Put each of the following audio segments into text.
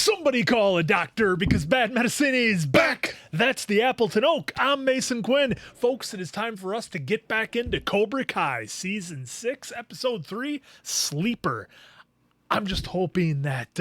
Somebody call a doctor because bad medicine is back. That's the Appleton Oak. I'm Mason Quinn. Folks, it is time for us to get back into Cobra Kai Season 6, Episode 3, Sleeper. I'm just hoping that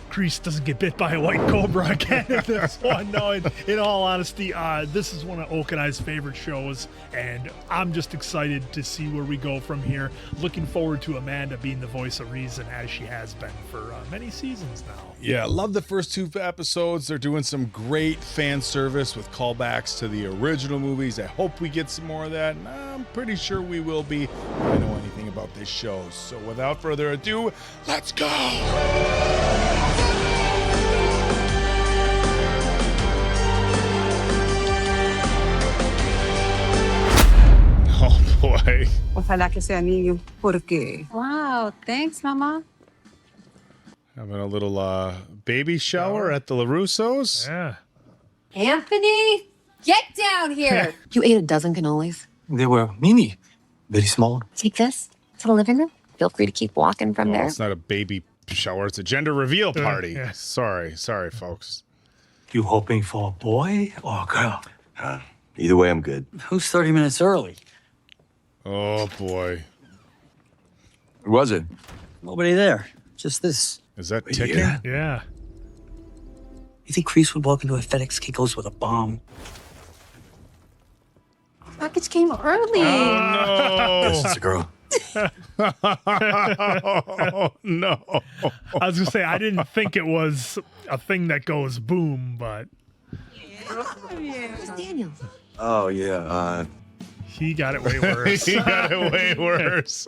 Kreese doesn't get bit by a white cobra again in this one. No, in all honesty, this is one of Oak and I's favorite shows, and I'm just excited to see where we go from here. Looking forward to Amanda being the voice of reason, as she has been for many seasons now. Yeah, love the first two episodes. They're doing some great fan service with callbacks to the original movies. I hope we get some more of that, and I'm pretty sure we will be if I know anything about this show. So without further ado, let's go! Oh boy. Ojalá que sea niño, porque... Wow, thanks, Mama. Having a little baby shower at the LaRussos. Yeah. Anthony, get down here. You ate a dozen cannolis. They were mini, very small. Take this to the living room. Feel free to keep walking from Well, there. it's not a baby shower. It's a gender reveal party. Yeah. Sorry, folks. You hoping for a boy or a girl? Either way, I'm good. Who's 30 minutes early? Oh boy. Who was it? Nobody there. Just this. Is that ticking? Yeah. You think Kreese would walk into a FedEx Kiko's with a bomb? Package came early. Oh, It's a girl. no. No. I was going to say, I didn't think it was a thing that goes boom, but Where's Daniel? Oh, yeah. he got it way worse. He got it way worse.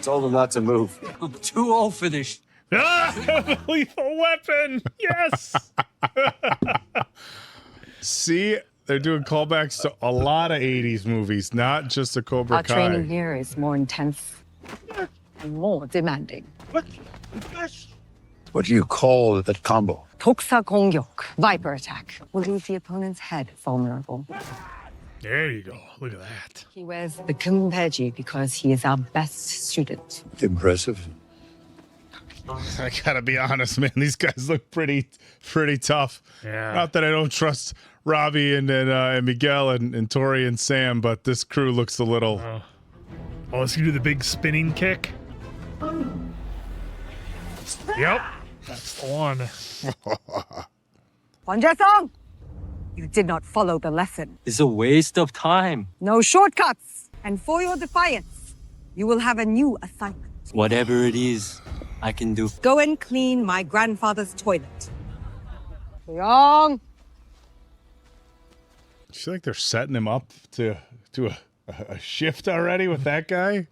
Told him not to move. I'm too old for this. Lethal weapon. Yes. See, they're doing callbacks to a lot of 80s movies, not just a Cobra Our Kai. training here is more intense and more demanding. What do you call that combo? Toksa 공격, Viper attack, will leave the opponent's head vulnerable. There you go. Look at that. He wears the kumpeji because he is our best student. Impressive. I gotta be honest, man. These guys look pretty tough. Yeah. Not that I don't trust Robbie and Miguel and Tori and Sam, but this crew looks a little. Oh, let's do the big spinning kick. Yep. That's the one. Wanjae-san, you did not follow the lesson. It's a waste of time. No shortcuts. And for your defiance, you will have a new assignment. Whatever it is, I can do. Go and clean my grandfather's toilet. Young. I feel like they're setting him up to a shift already with that guy.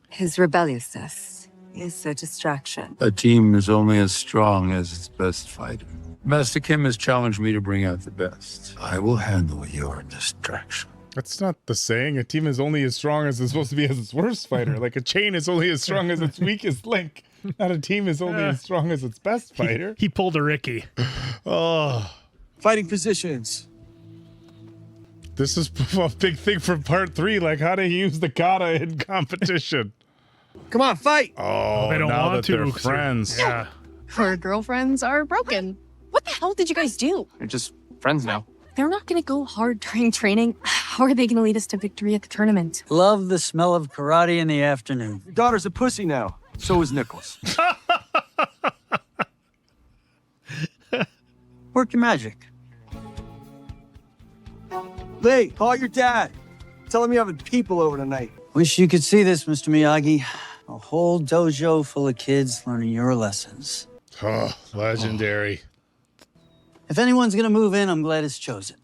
His rebelliousness is a distraction. A team is only as strong as its best fighter. Master Kim has challenged me to bring out the best. I will handle your distraction. That's not the saying. A team is only as strong as it's supposed to be as its worst fighter. Like a chain is only as strong as its weakest link. Not a team is only as strong as its best fighter. He pulled a Ricky. Oh, Fighting positions. this is a big thing for part 3. Like, how do you use the kata in competition? Come on, fight. Oh, They don't now want that they're to. friends. Yeah. Her girlfriends are broken. What the hell did you guys do? They're just friends now. They're not gonna go hard during training. How are they gonna lead us to victory at the tournament? Love the smell of karate in the afternoon. Your daughter's a pussy now. So is Nicholas. Work your magic. Lee, call your dad. Tell him you're having people over tonight. Wish you could see this, Mr. Miyagi. A whole dojo full of kids learning your lessons. Oh, legendary. If anyone's gonna move in, I'm glad it's chosen.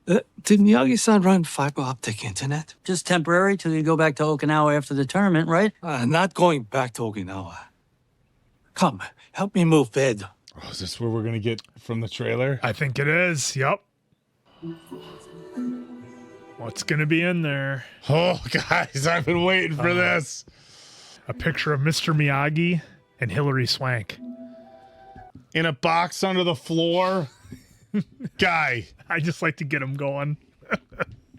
Did Miyagi-san run fiber optic internet? Just temporary till you go back to Okinawa after the tournament, right? Not going back to Okinawa. Come, help me move bed. Oh, is this where we're going to get from the trailer? I think it is. Yep. What's going to be in there? Oh, guys, I've been waiting for this. A picture of Mr. Miyagi and Hilary Swank. In a box under the floor. Guy. I just like to get him going.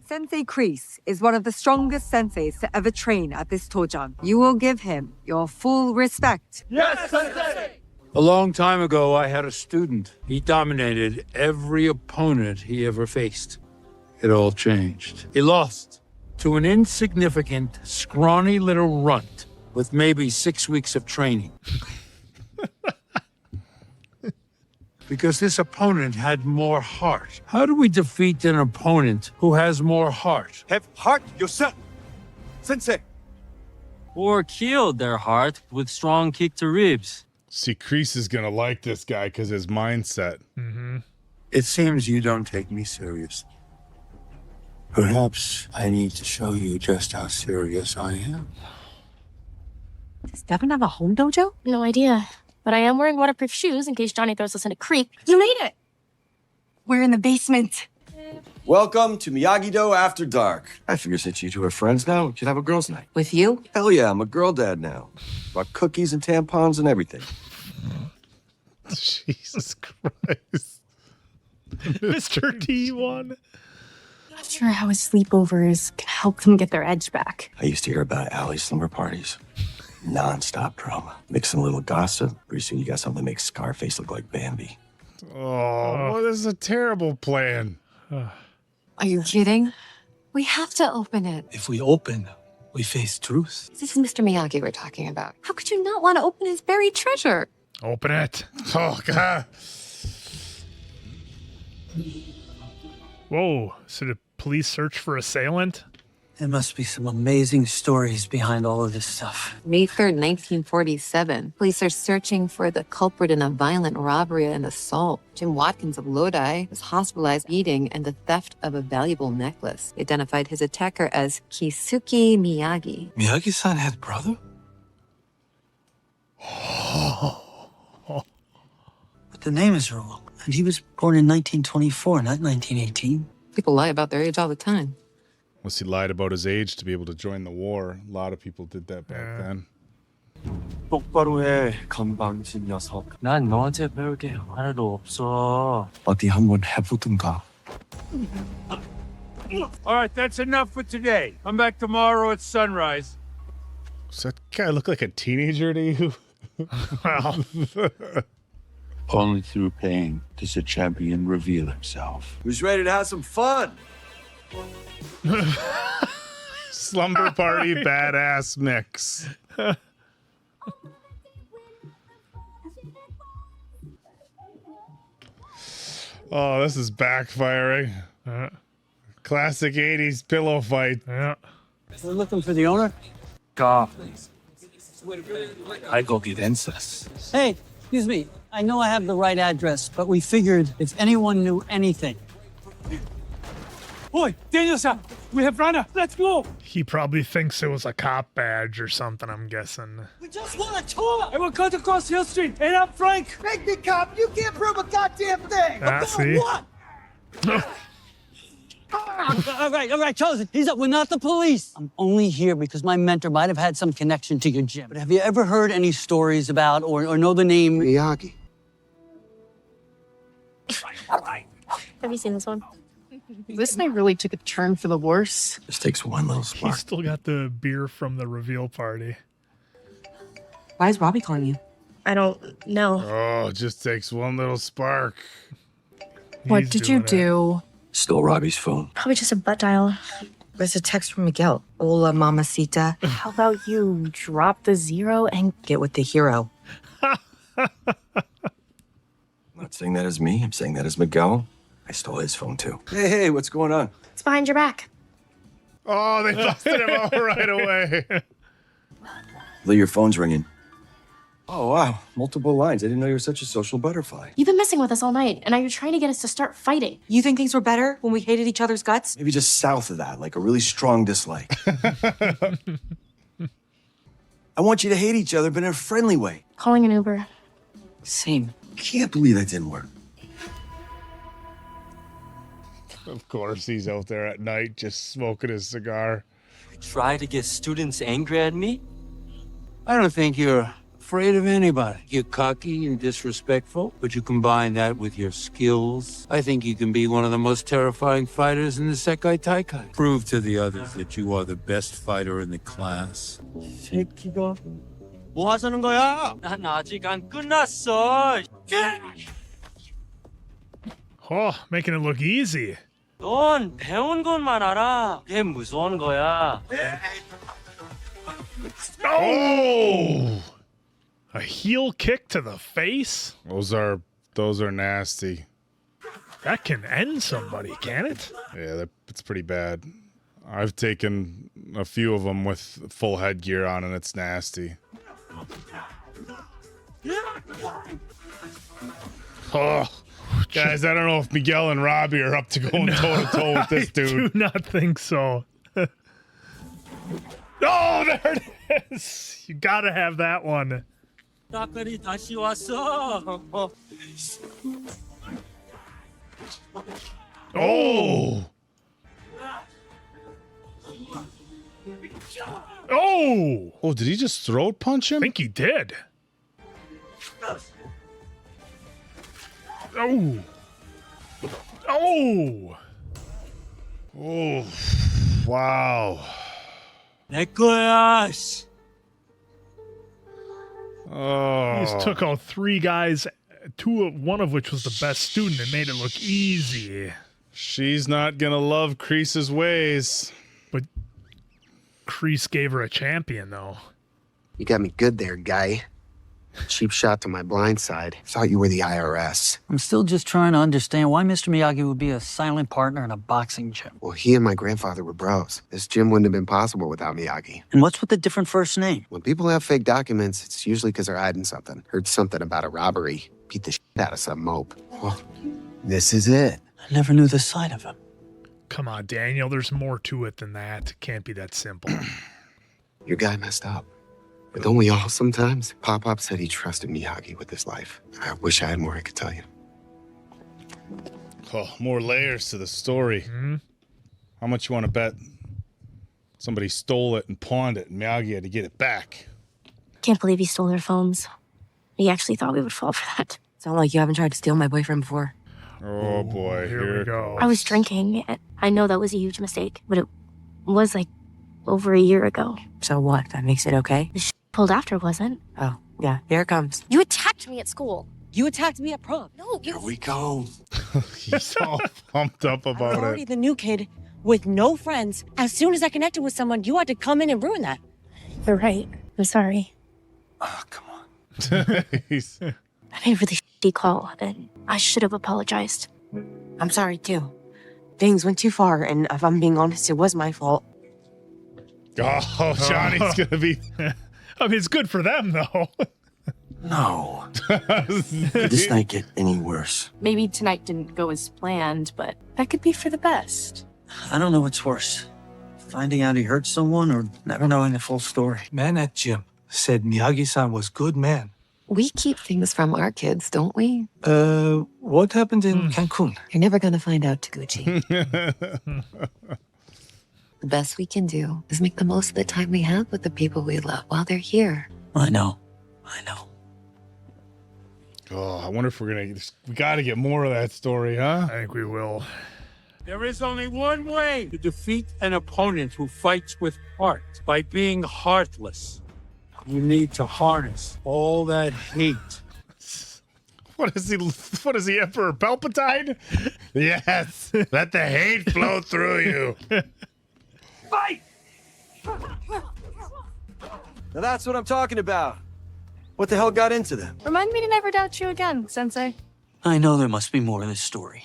Sensei Kreese is one of the strongest senseis to ever train at this Tojang. You will give him your full respect. A long time ago, I had a student. He dominated every opponent he ever faced. It all changed. He lost to an insignificant, scrawny little runt with maybe 6 weeks of training. Because this opponent had more heart. How do we defeat an opponent who has more heart? Have heart yourself, Sensei. Or killed their heart with strong kick to ribs. See, Kreese is gonna like this guy because his mindset. It seems you don't take me seriously. Perhaps I need to show you just how serious I am. Does Devin have a home dojo? No idea. But I am wearing waterproof shoes in case Johnny throws us in a creek. You made it. We're in the basement. Welcome to Miyagi-Do After Dark. I figure since you two are friends now, we should have a girls' night. With you? Hell yeah, I'm a girl dad now. Brought cookies and tampons and everything. Jesus Christ. Mr. D1. Not sure how a sleepover is gonna help them get their edge back. I used to hear about Allie's slumber parties. Non-stop drama. Mix some little gossip. Pretty soon you got something that makes Scarface look like Bambi. Oh, well, this is a terrible plan. Are you kidding? We have to open it. If we open, we face truth. This is Mr. Miyagi we're talking about. How could you not want to open his buried treasure? Open it. Oh, God. Whoa. So the police search for assailant? There must be some amazing stories behind all of this stuff. May 3rd, 1947. Police are searching for the culprit in a violent robbery and assault. Jim Watkins of Lodi was hospitalized eating and the theft of a valuable necklace. They identified his attacker as Kisuke Miyagi. Miyagi-san had a brother? But the name is wrong. And he was born in 1924, not 1918. People lie about their age all the time. Unless he lied about his age to be able to join the war. A lot of people did that back then. 똑바로 해, 건방진 녀석. 난 너한테 배울 게 하나도 없어. 어디 한번 해보든가. All right, that's enough for today. Come back tomorrow at sunrise. Does that guy look like a teenager to you? Well, Only through pain does a champion reveal himself. Who's ready to have some fun? Slumber party badass mix. Oh, this is backfiring. Classic 80s pillow fight. yeah. We're looking for the owner. God. I go get incest. Hey, excuse me. I know I have the right address, but we figured if anyone knew anything. Boy, Daniel-san, we have runner. Let's go. He probably thinks it was a cop badge or something, I'm guessing. We just want a tour. I will cut across Hill Street, and I'm Frank. Make me cop, you can't prove a goddamn thing! See? What? All right, Chosen. He's up. We're not the police. I'm only here because my mentor might have had some connection to your gym. But have you ever heard any stories about or know the name Miyagi. Have you seen this one? This night really took a turn for the worse. Just takes one little He's spark. still got the beer from the reveal party. Why is Robbie calling you? I don't know. Oh, it just takes one little spark. What He's did you doing it. do? Stole Robbie's phone. Probably just a butt dial. There's a text from Miguel. Hola, mamacita. How about you drop the zero and Get with the hero. I'm not saying that as me. I'm saying that as Miguel. I stole his phone too. Hey, what's going on? It's behind your back. Oh, they busted him out right away. Lee, your phone's ringing. Oh, wow. Multiple lines. I didn't know you were such a social butterfly. You've been messing with us all night, and now you're trying to get us to start fighting. You think things were better when we hated each other's guts? Maybe just south of that, like a really strong dislike. I want you to hate each other, but in a friendly way. Calling an Uber. Same. Can't believe that didn't work. Of course, he's out there at night just smoking his cigar. Try to get students angry at me? I don't think you're afraid of anybody. You're cocky and disrespectful, but you combine that with your skills. I think you can be one of the most terrifying fighters in the Sekai Taikai. Prove to the others that you are the best fighter in the class. 새끼가 뭐 하자는 거야? 난 아직 안 끝났어. Oh, making it look easy. 넌 배운 것만 알아. 그게 무서운 거야. Oh! A heel kick to the face? Those are nasty. That can end somebody, can it? Yeah, it's pretty bad. I've taken a few of them with full headgear on, and it's nasty. Oh, guys, I don't know if Miguel and Robbie are up to going toe-to-toe with this dude. I do not think so. Oh, there it is. You gotta have that one. 따까리 다시 왔어. Oh! Oh! Oh, did he just throat punch him? I think he did. Oh! Oh! Oh, wow. 내 거야. Oh. He just took out three guys, one of which was the best student, and made it look easy. She's not gonna love Kreese's ways. But Kreese gave her a champion, though. You got me good there, guy. Cheap shot to my blind side. Thought you were the IRS. I'm still just trying to understand why Mr. Miyagi would be a silent partner in a boxing gym. Well, he and my grandfather were bros. This gym wouldn't have been possible without Miyagi. And what's with the different first name? When people have fake documents, it's usually because they're hiding something. Heard something about a robbery. Beat the shit out of some mope. Well, this is it. I never knew this side of him. Come on, Daniel. There's more to it than that. It can't be that simple. Your guy messed up. But don't we all sometimes? Pop-Pop said he trusted Miyagi with his life. I wish I had more I could tell you. Oh, more layers to the story. Mm-hmm. How much you want to bet somebody stole it and pawned it and Miyagi had to get it back? Can't believe he stole their phones. He actually thought we would fall for that. Sound like you haven't tried to steal my boyfriend before. Oh boy, here we go. I was drinking. I know that was a huge mistake, but it was like over a year ago. So what? That makes it okay? The pulled after wasn't. Oh, yeah, here it comes. You attacked me at school. You attacked me at prom. No, you... Here we go. He's all pumped up I was about already it. the new kid with no friends. As soon as I connected with someone, you had to come in and ruin that. You're right. I'm sorry. Oh, come on. I made a really shitty call, and I should have apologized. I'm sorry, too. Things went too far, and if I'm being honest, it was my fault. Oh, Johnny's gonna be... I mean, it's good for them, though. No. Could this night get any worse? Maybe tonight didn't go as planned, but that could be for the best. I don't know what's worse. Finding out he hurt someone or never knowing the full story. Man at gym said Miyagi-san was good man. We keep things from our kids, don't we? What happened in Cancun? You're never gonna find out, Taguchi. The best we can do is make the most of the time we have with the people we love while they're here. I know. Oh, I wonder if we gotta get more of that story, huh? I think we will. There is only one way to defeat an opponent who fights with heart, by being heartless. You need to harness all that hate. What is he, Emperor Palpatine? Yes, let the hate flow through you. Fight! Now that's what I'm talking about. What the hell got into them? Remind me to never doubt you again, Sensei. I know there must be more to this story.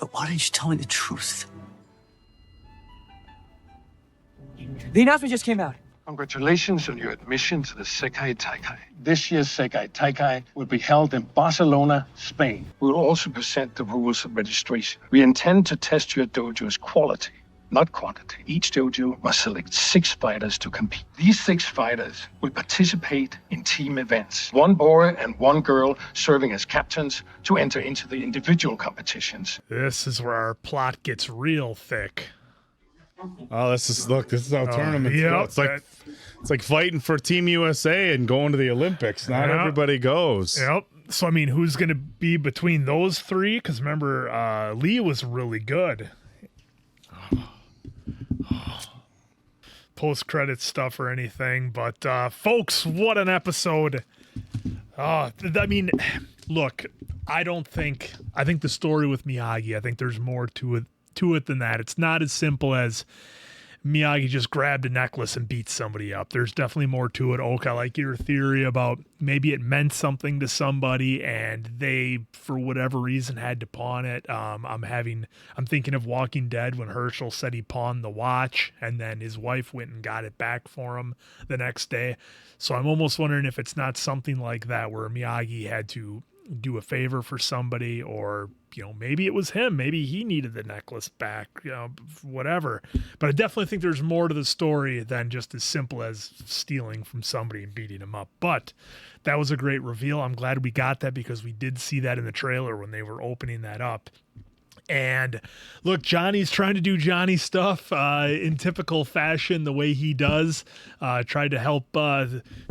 But why didn't you tell me the truth? The announcement just came out. Congratulations on your admission to the Sekai Taikai. This year's Sekai Taikai will be held in Barcelona, Spain. We will also present the rules of registration. We intend to test your dojo's quality, not quantity. Each dojo must select 6 fighters to compete. These 6 fighters will participate in team events. 1 boy and 1 girl serving as captains to enter into the individual competitions. This is where our plot gets real thick. Oh, this is how tournaments go. Yep. It's like fighting for Team USA and going to the Olympics. Not everybody goes. Yep. So, I mean, who's going to be between those three? Because remember, Lee was really good. Post-credit stuff or anything. But, folks, what an episode. I mean, look, I think the story with Miyagi, I think there's more to it than that. It's not as simple as Miyagi just grabbed a necklace and beat somebody up. There's definitely more to it. Oak, I like your theory about maybe it meant something to somebody and they, for whatever reason, had to pawn it. I'm thinking of Walking Dead when Herschel said he pawned the watch and then his wife went and got it back for him the next day. So I'm almost wondering if it's not something like that where Miyagi had to do a favor for somebody, or maybe it was him, maybe he needed the necklace back, whatever. But I definitely think there's more to the story than just as simple as stealing from somebody and beating him up. But that was a great reveal. I'm glad we got that because we did see that in the trailer when they were opening that up. And look, Johnny's trying to do Johnny stuff in typical fashion, the way he does. Tried to help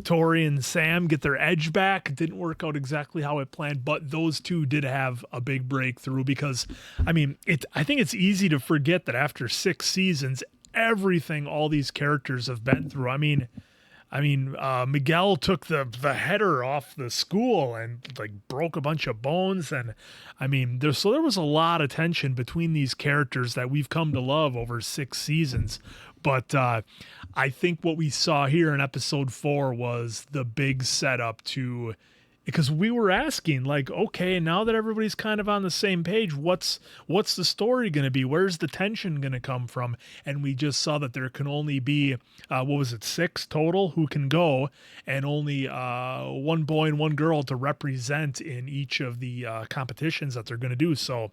Tori and Sam get their edge back. It didn't work out exactly how it planned, but those two did have a big breakthrough because, I mean, I think it's easy to forget that after 6 seasons, everything all these characters have been through. I mean, Miguel took the header off the school and broke a bunch of bones. And I mean, there was a lot of tension between these characters that we've come to love over 6 seasons. But I think what we saw here in episode 4 was the big setup because we were asking, okay, now that everybody's kind of on the same page, what's the story going to be? Where's the tension going to come from? And we just saw that there can only be, 6 total who can go, and only 1 boy and 1 girl to represent in each of the competitions that they're going to do. So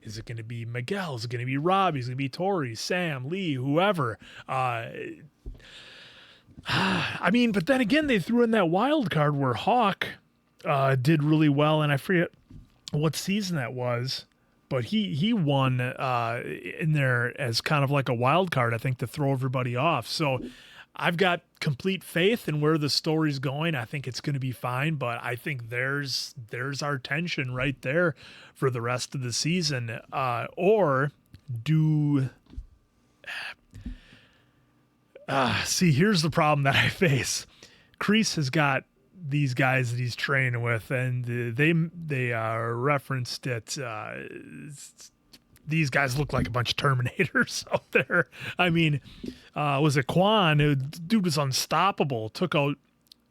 is it going to be Miguel? Is it going to be Robbie? Is it going to be Tori, Sam, Lee, whoever? I mean, but then again, they threw in that wild card where Hawk did really well, and I forget what season that was, but he won in there as kind of like a wild card, I think, to throw everybody off. So I've got complete faith in where the story's going. I think it's going to be fine, but I think there's our tension right there for the rest of the season. See, here's the problem that I face. Kreese has got these guys that he's training with, and they referenced it. These guys look like a bunch of Terminators out there. I mean, was it Quan? Dude was unstoppable. Took out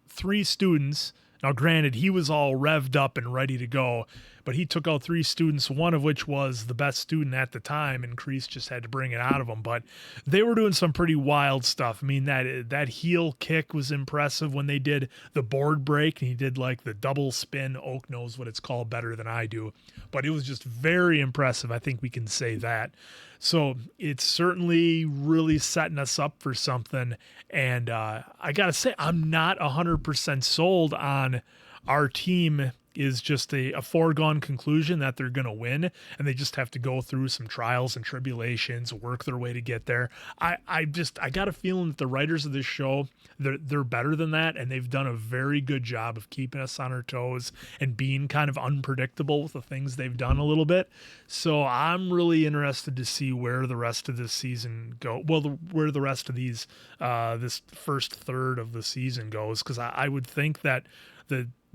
3 students. Now, granted, he was all revved up and ready to go, but he took out 3 students, one of which was the best student at the time, and Kreese just had to bring it out of him. But they were doing some pretty wild stuff. I mean, that heel kick was impressive when they did the board break, and he did the double spin. Oak knows what it's called better than I do, but it was just very impressive. I think we can say that. So it's certainly really setting us up for something. And I got to say, I'm not 100% sold on our team is just a foregone conclusion that they're going to win, and they just have to go through some trials and tribulations, work their way to get there. I got a feeling that the writers of this show, they're better than that, and they've done a very good job of keeping us on our toes and being kind of unpredictable with the things they've done a little bit. So I'm really interested to see where the rest of this season where the rest of these this first third of the season goes, because I would think that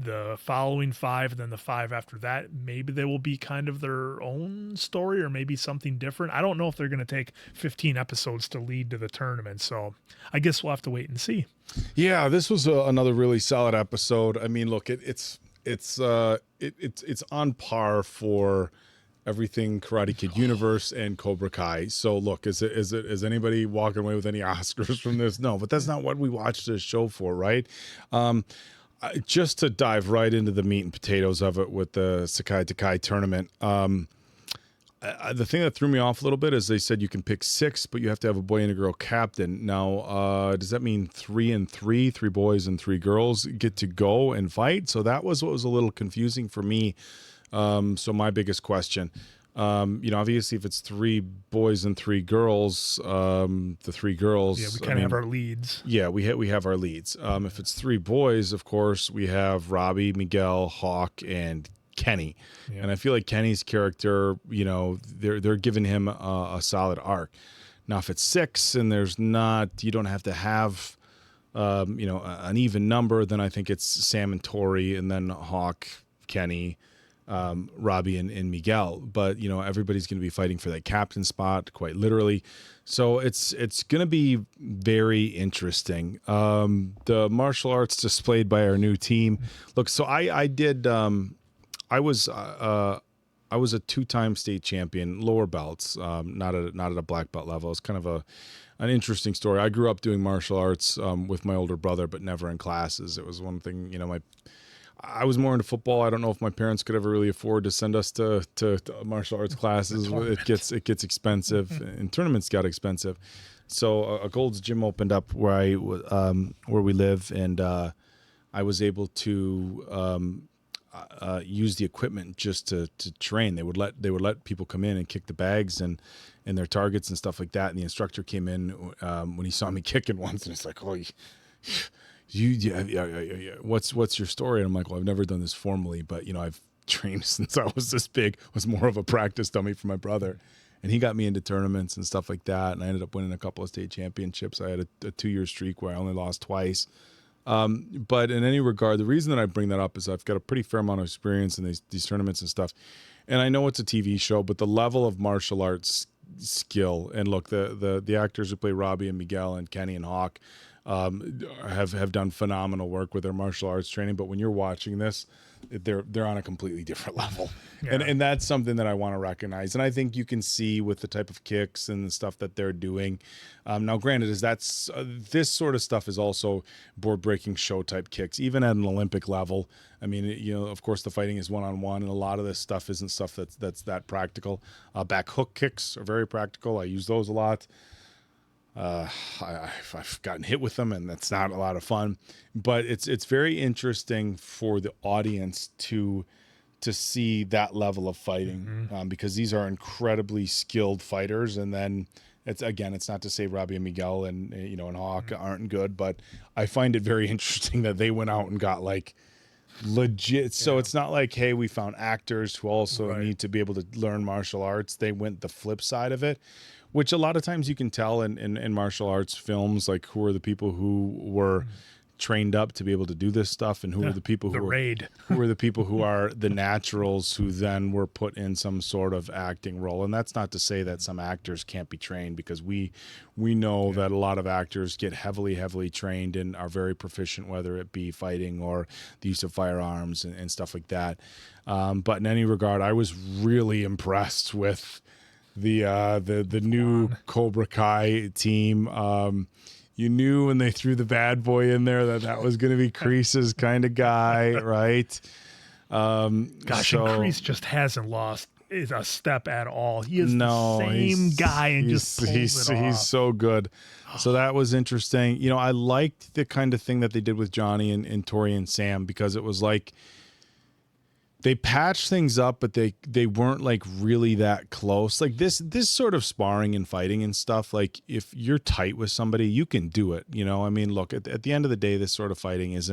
the following 5 and then the 5 after that, maybe they will be kind of their own story or maybe something different. I don't know if they're going to take 15 episodes to lead to the tournament, so I guess we'll have to wait and see. Yeah, this was another really solid episode. I mean, look, it's on par for everything Karate Kid universe and Cobra Kai. So look, is anybody walking away with any Oscars from this? No, but that's not what we watched this show for, right? Just to dive right into the meat and potatoes of it with the Sekai Taikai tournament, the thing that threw me off a little bit is they said you can pick 6, but you have to have a boy and a girl captain. Now, does that mean 3 and 3 boys and 3 girls get to go and fight? So that was what was a little confusing for me. So my biggest question, Obviously if it's 3 boys and 3 girls, the 3 girls. Yeah, we kind of have our leads. Yeah, we have our leads. If it's 3 boys, of course, we have Robbie, Miguel, Hawk, and Kenny. Yeah. And I feel like Kenny's character, they're giving him a solid arc. Now, if it's 6 and you don't have to have, an even number, then I think it's Sam and Tori, and then Hawk, Kenny, Robbie, and Miguel. But everybody's going to be fighting for that captain spot, quite literally. So it's going to be very interesting. The martial arts displayed by our new team. Look, so I was a 2-time state champion, lower belts, not at a black belt level. It's kind of an interesting story. I grew up doing martial arts with my older brother, but never in classes. It was one thing, I was more into football. I don't know if my parents could ever really afford to send us to martial arts classes. It gets expensive, and tournaments got expensive. So a Gold's Gym opened up where we live, and I was able to use the equipment just to train. They would let people come in and kick the bags and their targets and stuff like that. And the instructor came in when he saw me kicking once, and it's like, "Oh, what's your story?" And I'm like, "Well, I've never done this formally, but I've trained since I was this big. Was more of a practice dummy for my brother." And he got me into tournaments and stuff like that, and I ended up winning a couple of state championships. I had a 2-year streak where I only lost twice. But in any regard, the reason that I bring that up is I've got a pretty fair amount of experience in these tournaments and stuff. And I know it's a TV show, but the level of martial arts skill, and look, the actors who play Robbie and Miguel and Kenny and Hawk have done phenomenal work with their martial arts training. But when you're watching this, they're on a completely different level. Yeah. And that's something that I want to recognize. And I think you can see with the type of kicks and the stuff that they're doing. Now, granted, this sort of stuff is also board-breaking show-type kicks, even at an Olympic level. I mean, of course, the fighting is one-on-one, and a lot of this stuff isn't stuff that's that practical. Back hook kicks are very practical. I use those a lot. I've gotten hit with them, and that's not a lot of fun. But it's very interesting for the audience to see that level of fighting, because these are incredibly skilled fighters. And then it's not to say Robbie and Miguel and Hawk aren't good, but I find it very interesting that they went out and got like legit. So it's not like, hey, we found actors who also need to be able to learn martial arts. They went the flip side of it, which a lot of times you can tell in martial arts films, like who are the people who were trained up to be able to do this stuff, and who are the people who are the people who are the naturals who then were put in some sort of acting role. And that's not to say that some actors can't be trained, because we know that a lot of actors get heavily trained and are very proficient, whether it be fighting or the use of firearms and stuff like that. But in any regard, I was really impressed with the new Cobra Kai team. You knew when they threw the bad boy in there that was going to be Kreese's kind of guy, right? And Kreese just hasn't lost a step at all. He is the same guy, and just pulls it off. He's so good. So that was interesting. I liked the kind of thing that they did with Johnny and Tori and Sam, because it was like they patched things up, but they weren't like really that close. Like this sort of sparring and fighting and stuff, like if you're tight with somebody, you can do it. I mean, look, at the end of the day, this sort of fighting it's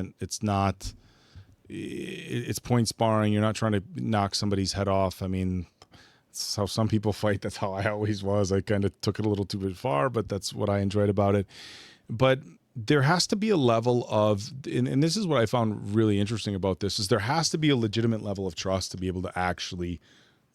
point sparring. You're not trying to knock somebody's head off. I mean, that's how some people fight. That's how I always was. I kind of took it a little too far, but that's what I enjoyed about it. But there has to be a level of, and this is what I found really interesting about this, is there has to be a legitimate level of trust to be able to actually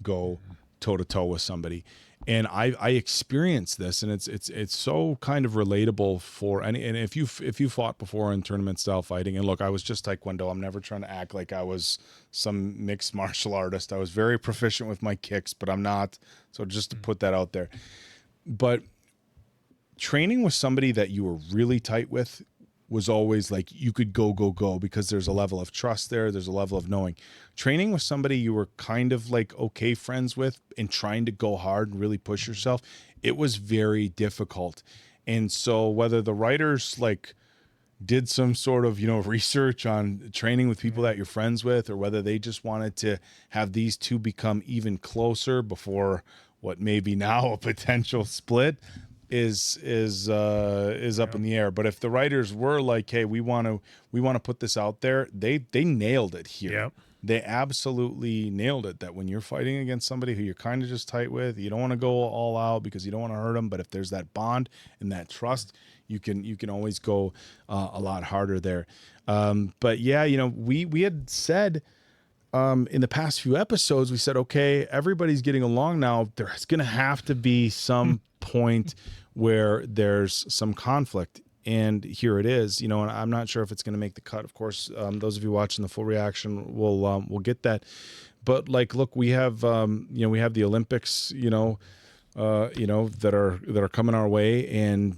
go toe to toe with somebody. And I experienced this, and it's so kind of relatable for any. And if you fought before in tournament style fighting, and look, I was just Taekwondo. I'm never trying to act like I was some mixed martial artist. I was very proficient with my kicks, but I'm not. So just to put that out there, but training with somebody that you were really tight with was always like you could go, because there's a level of trust there. There's a level of knowing. Training with somebody you were kind of like okay friends with and trying to go hard and really push yourself, it was very difficult. And so whether the writers like did some sort of, research on training with people that you're friends with, or whether they just wanted to have these two become even closer before what may be now a potential split is up in the air. But if the writers were like, hey, we want to put this out there, they nailed it here. Yep. They absolutely nailed it, that when you're fighting against somebody who you're kind of just tight with, you don't want to go all out because you don't want to hurt them. But if there's that bond and that trust, you can always go a lot harder there. But yeah, we had said in the past few episodes, we said, okay, everybody's getting along now. There's going to have to be some point where there's some conflict. And here it is, and I'm not sure if it's going to make the cut. Of course, those of you watching the full reaction will get that. But look, we have we have the Olympics, that are coming our way, and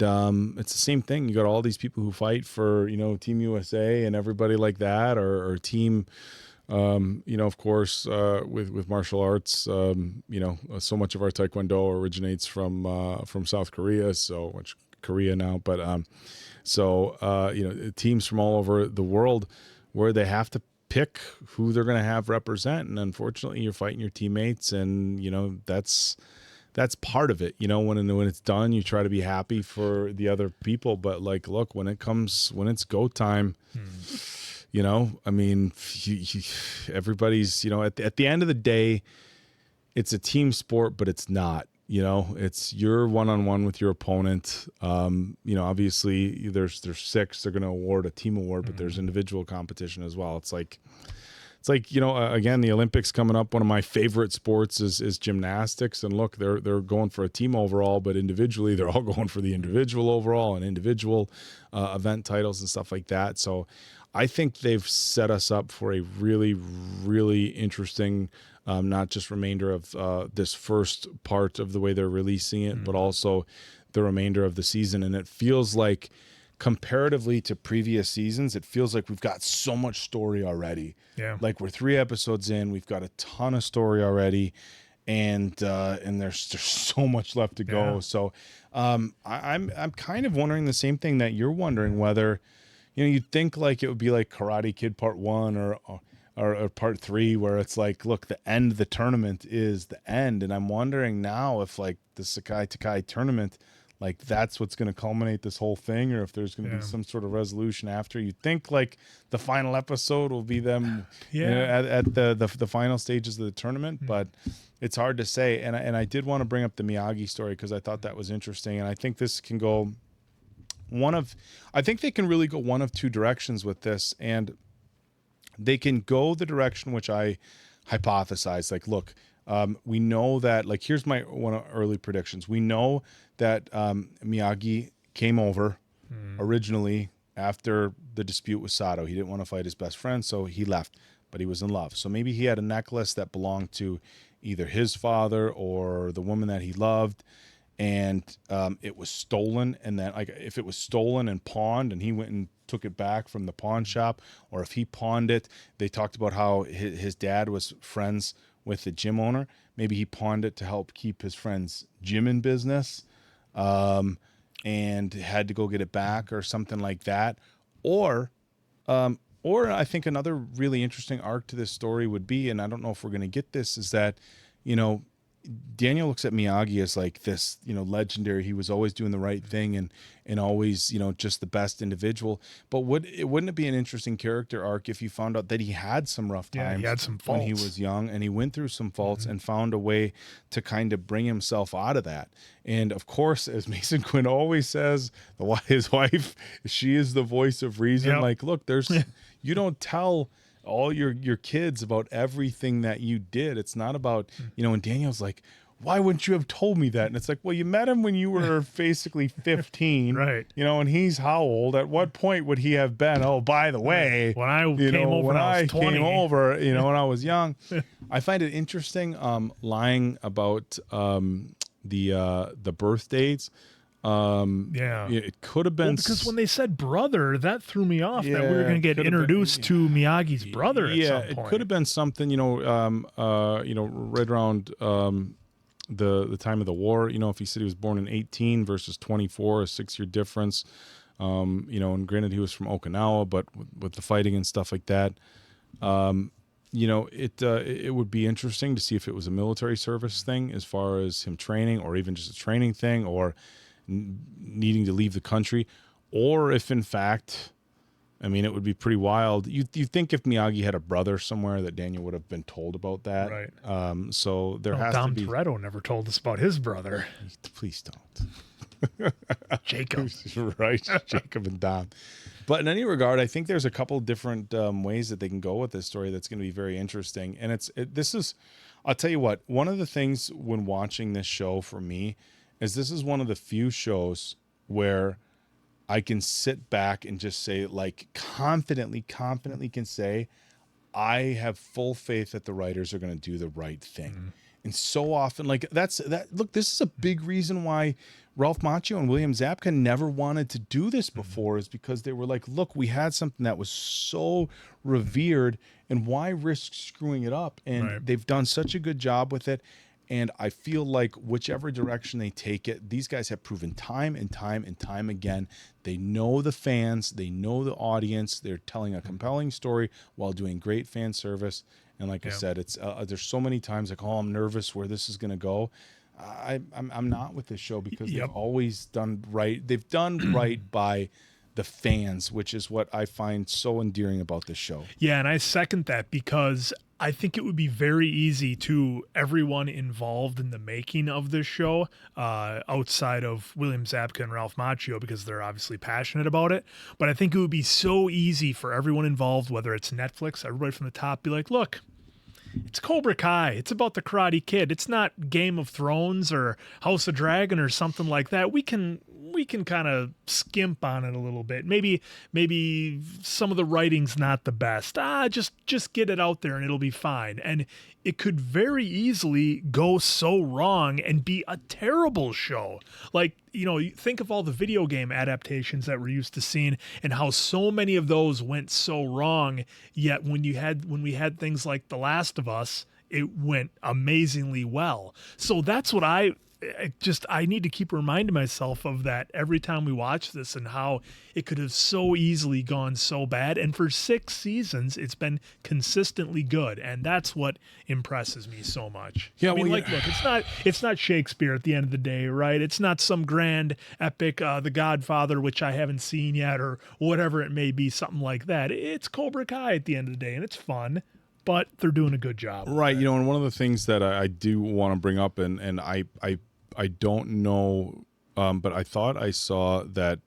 it's the same thing. You got all these people who fight for Team USA and everybody like that, or team. Of course, with martial arts, so much of our Taekwondo originates from South Korea, Korea now, but teams from all over the world where they have to pick who they're going to have represent, and unfortunately you're fighting your teammates, and that's part of it. When it's done, you try to be happy for the other people, but look, when it's go time, everybody's, at the end of the day, it's a team sport, but it's not. It's you're one-on-one with your opponent. Obviously there's 6, they're going to award a team award, but there's individual competition as well. It's like, again, the Olympics coming up. One of my favorite sports is gymnastics. And look, they're going for a team overall, but individually they're all going for the individual overall and individual event titles and stuff like that. So I think they've set us up for a really, really interesting not just remainder of this first part of the way they're releasing it, but also the remainder of the season. And it feels like, comparatively to previous seasons, it feels like we've got so much story already. Yeah. We're 3 episodes in, we've got a ton of story already, and there's so much left to go. Yeah. So I'm kind of wondering the same thing that you're wondering, whether you'd think it would be like Karate Kid Part 1 or Part 3, where it's look, the end of the tournament is the end. And I'm wondering now if the Sekai Taikai tournament, that's what's going to culminate this whole thing, or if there's going to be some sort of resolution after. You'd think the final episode will be them at the final stages of the tournament, but it's hard to say. And I did want to bring up the Miyagi story because I thought that was interesting. And I think this can go I think they can really go one of 2 directions with this. And they can go the direction which I hypothesize. Look, we know that, here's my one of early predictions. We know that Miyagi came over originally after the dispute with Sato. He didn't want to fight his best friend, so he left, but he was in love. So maybe he had a necklace that belonged to either his father or the woman that he loved, and it was stolen. And then, if it was stolen and pawned, and he went and took it back from the pawn shop, or if he pawned it, they talked about how his dad was friends with the gym owner. Maybe he pawned it to help keep his friend's gym in business, and had to go get it back or something like that. Or I think another really interesting arc to this story would be, and I don't know if we're going to get this, is that, Daniel looks at Miyagi as this, legendary. He was always doing the right thing and always, just the best individual. But wouldn't it be an interesting character arc if you found out that he had some rough times, he had some faults when he was young, and he went through some faults and found a way to kind of bring himself out of that. And of course, as Mason Quinn always says, his wife, she is the voice of reason. Look, you don't tell all your kids about everything that you did. It's not about, and Daniel's why wouldn't you have told me that? And it's well, you met him when you were basically 15, right? And he's how old? At what point would he have been? Oh, by the way, when I came over when I was 20. Came over, when I was young. I find it interesting, lying about the birth dates. It could have been because when they said brother, that threw me off. That we were going to get introduced to Miyagi's brother. At some point. It could have been something, right around the time of the war. If he said he was born in 18 versus 24, a 6-year difference. And granted he was from Okinawa, but with the fighting and stuff like that, it would be interesting to see if it was a military service thing as far as him training, or even just a training thing, or needing to leave the country, or if in fact, it would be pretty wild. You think if Miyagi had a brother somewhere that Daniel would have been told about that, right? So there has Dom to be. Toretto never told us about his brother. Please don't. Jacob. Right, Jacob and Dom. But in any regard, I think there's a couple different ways that they can go with this story that's going to be very interesting. And I'll tell you what, one of the things when watching this show for me is this is one of the few shows where I can sit back and just say, like, confidently can say, I have full faith that the writers are going to do the right thing. Mm-hmm. And so often, like, look, this is a big reason why Ralph Macchio and William Zabka never wanted to do this before, is because they were like, look, we had something that was so revered, and why risk screwing it up? And they've done such a good job with it. And I feel like whichever direction they take it, these guys have proven time and time again, they know the fans, they know the audience, they're telling a compelling story while doing great fan service. And like I said, it's there's so many times like, oh, I'm nervous where this is going to go. I'm not with this show because they've always done right. They've done right by the fans, which is what I find so endearing about this show. Yeah, and I second that, because I think it would be very easy to everyone involved in the making of this show, outside of William Zabka and Ralph Macchio, because they're obviously passionate about it. But I think it would be so easy for everyone involved, whether it's Netflix, everybody from the top, be like, look, it's Cobra Kai. It's about the Karate Kid. It's not Game of Thrones or House of Dragon or something like that. We can kind of skimp on it a little bit. Maybe some of the writing's not the best. Just get it out there and it'll be fine. And it could very easily go so wrong and be a terrible show. Like, you think of all the video game adaptations that we're used to seeing and how so many of those went so wrong. Yet when we had things like The Last of Us, it went amazingly well. So that's what I need to keep reminding myself of that every time we watch this, and how it could have so easily gone so bad. And for 6 seasons, it's been consistently good. And that's what impresses me so much. Yeah, look, it's not Shakespeare at the end of the day, right? It's not some grand epic, The Godfather, which I haven't seen yet, or whatever it may be, something like that. It's Cobra Kai at the end of the day, and it's fun. But they're doing a good job. Right. And one of the things that I do want to bring up, and I don't know, but I thought I saw that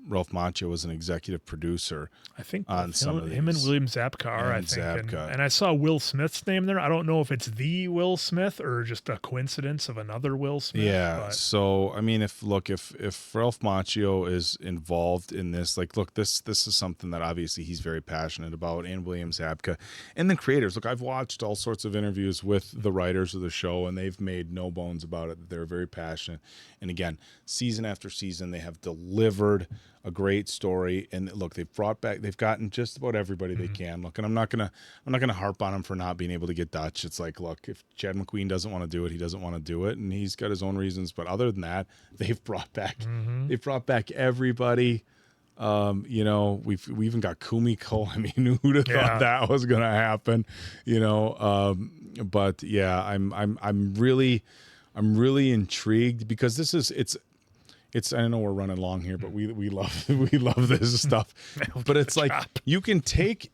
Ralph Macchio was an executive producer. I think on some of these. Him and William Zabka are, I think. And I saw Will Smith's name there. I don't know if it's the Will Smith or just a coincidence of another Will Smith. Yeah. But. So, if Ralph Macchio is involved in this, like, look, this is something that obviously he's very passionate about, and William Zabka and the creators. Look, I've watched all sorts of interviews with the writers of the show, and they've made no bones about it that they're very passionate. And again, season after season, they have delivered a great story. And look, they've gotten just about everybody they can. Look, and I'm not gonna harp on him for not being able to get Dutch. It's like, look, if Chad McQueen doesn't want to do it, he doesn't want to do it, and he's got his own reasons. But other than that, they've brought back everybody. We even got Kumiko. Who'd have thought that was gonna happen? But yeah, I'm really intrigued, because it's I know we're running long here, but we love this stuff. But it's like you can take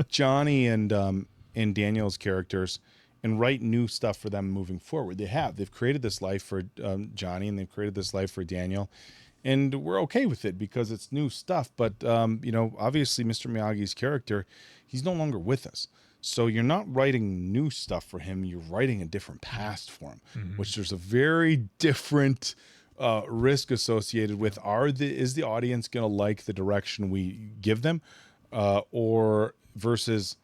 Johnny and Daniel's characters and write new stuff for them moving forward. They've created this life for Johnny, and they've created this life for Daniel, and we're okay with it because it's new stuff. But obviously Mr. Miyagi's character, he's no longer with us. So you're not writing new stuff for him, you're writing a different past for him, which there's a very different risk associated with. Is the audience going to like the direction we give them, or versus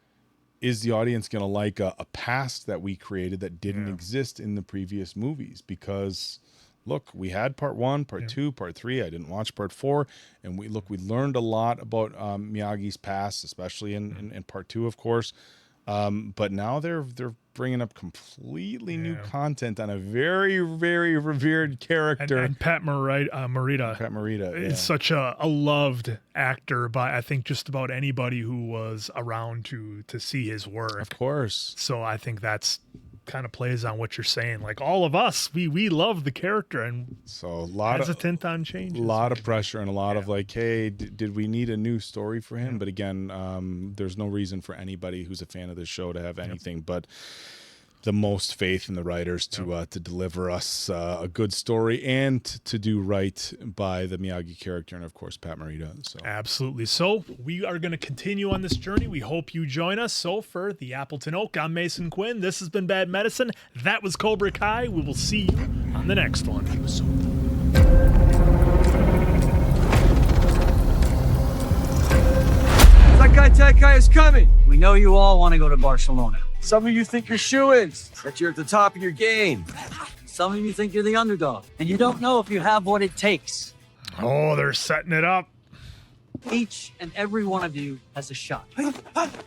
is the audience going to like a past that we created that didn't exist in the previous movies? Because look, we had part 1, part 2, part 3. I didn't watch part 4, and we learned a lot about Miyagi's past, especially in part 2, of course. But now they're bringing up completely new content on a very, very revered character. And Pat Morita. Pat Morita is such a loved actor by, I think, just about anybody who was around to see his work. Of course. So I think that's kind of plays on what you're saying. Like all of us, we love the character, and so a lot hesitant on changes. A lot of pressure and a lot of like, hey, did we need a new story for him? But again, there's no reason for anybody who's a fan of the show to have anything but the most faith in the writers to deliver us a good story and to do right by the Miyagi character and of course Pat Morita. So absolutely. So we are going to continue on this journey. We hope you join us. So for the Appleton Oak, I'm Mason Quinn. This has been Bad Medicine. That was Cobra Kai. We will see you on the next one. Sekai Taikai is coming. We know you all want to go to Barcelona. Some of you think you're shoo-ins, that you're at the top of your game. Some of you think you're the underdog, and you don't know if you have what it takes. Oh, they're setting it up. Each and every one of you has a shot.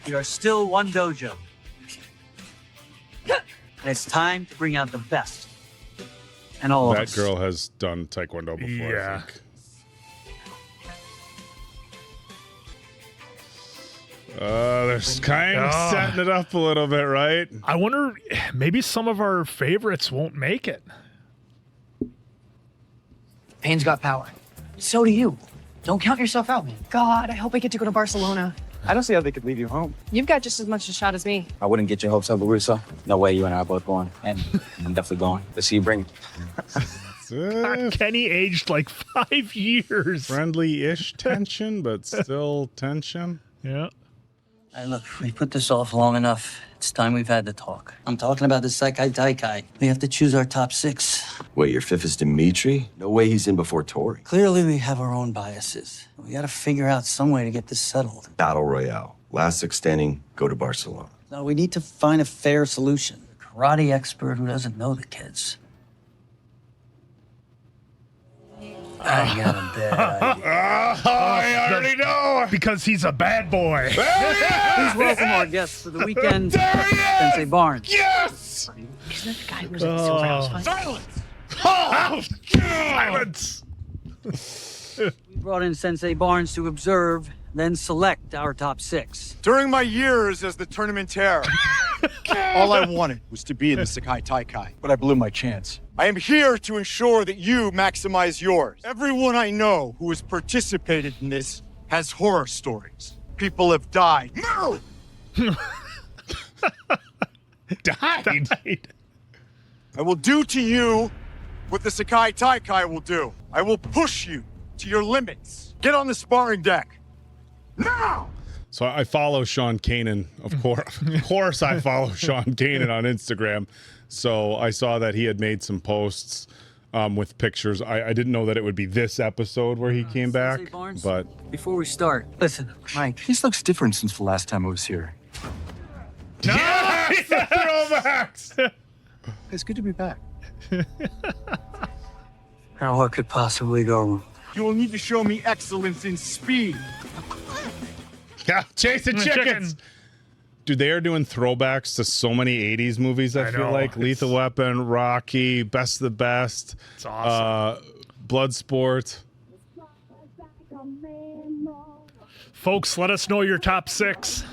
You are still one dojo. And it's time to bring out the best. And all of us. That girl has done Taekwondo before, I think. They're kind of setting it up a little bit, right? I wonder, maybe some of our favorites won't make it. Payne's got power. So do you. Don't count yourself out, man. God, I hope I get to go to Barcelona. I don't see how they could leave you home. You've got just as much a shot as me. I wouldn't get your hopes up, LaRusso. No way you and I are both going. And I'm definitely going. Let's see you bring it. Kenny aged like 5 years. Friendly-ish tension, but still tension. Yeah. Hey, look, we put this off long enough. It's time we've had the talk. I'm talking about the Sekai Taikai. We have to choose our top 6. Wait, your 5th is Dimitri? No way he's in before Tori. Clearly, we have our own biases. We gotta figure out some way to get this settled. Battle Royale. Last 6 standing, go to Barcelona. No, we need to find a fair solution. A karate expert who doesn't know the kids. I got a bad idea. I already know. Because he's a bad boy. Please welcome our guests for the weekend, Sensei Barnes. Yes! Isn't that the guy who was at the Silver House fight? Silence! We brought in Sensei Barnes to observe, then select our top 6. During my years as the tournamentaire, all I wanted was to be in the Sekai Taikai, but I blew my chance. I am here to ensure that you maximize yours. Everyone I know who has participated in this has horror stories. People have died. No! Died? I will do to you what the Sekai Taikai will do. I will push you to your limits. Get on the sparring deck. Now! So I follow Sean Kanan, of course. Of course I follow Sean Kanan on Instagram. So I saw that he had made some posts with pictures. I didn't know that it would be this episode where he came back. But before we start, listen, Mike. This looks different since the last time I was here. Nice! Throwbacks! It's good to be back. Now what could possibly go wrong? You will need to show me excellence in speed. Yeah, chasing chickens. Dude, they are doing throwbacks to so many 80s movies, I feel like. Lethal Weapon, Rocky, Best of the Best. It's awesome. Bloodsport. Folks, let us know your top 6.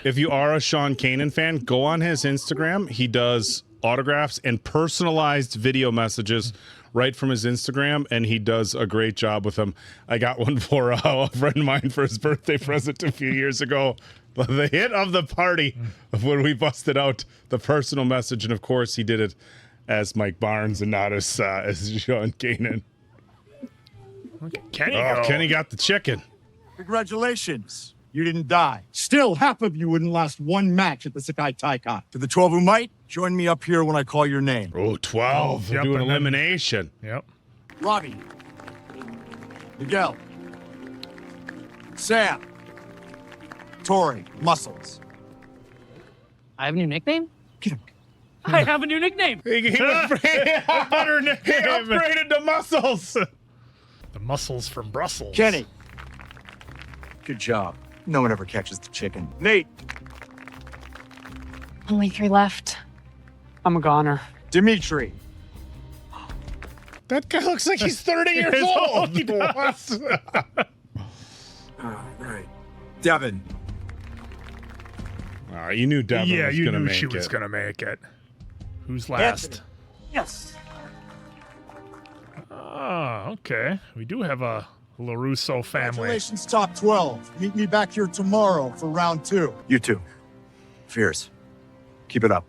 If you are a Sean Kanan fan, go on his Instagram. He does autographs and personalized video messages right from his Instagram, and he does a great job with them. I got one for a friend of mine for his birthday present a few years ago. The hit of the party of when we busted out the personal message, and of course he did it as Mike Barnes and not as Sean Kanan. Kenny got the chicken. Congratulations. You didn't die. Still, half of you wouldn't last one match at the Sekai Taikai. To the 12 who might, join me up here when I call your name. Oh, 12. We're doing elimination. Yep. Robbie. Miguel. Sam. Tori. Muscles. I have a new nickname? Get him. I have a new nickname. He upgraded to Muscles. The muscles from Brussels. Kenny. Good job. No one ever catches the chicken. Nate. Only 3 left. I'm a goner. Dimitri. That guy looks like he's 30 years old. What? All right. Devin. You knew Devin Yeah, was you going to knew make she it. was going to make it. Who's last? Yes. Oh, okay. We do have a LaRusso family. Congratulations, top 12. Meet me back here tomorrow for round 2. You too. Fierce. Keep it up.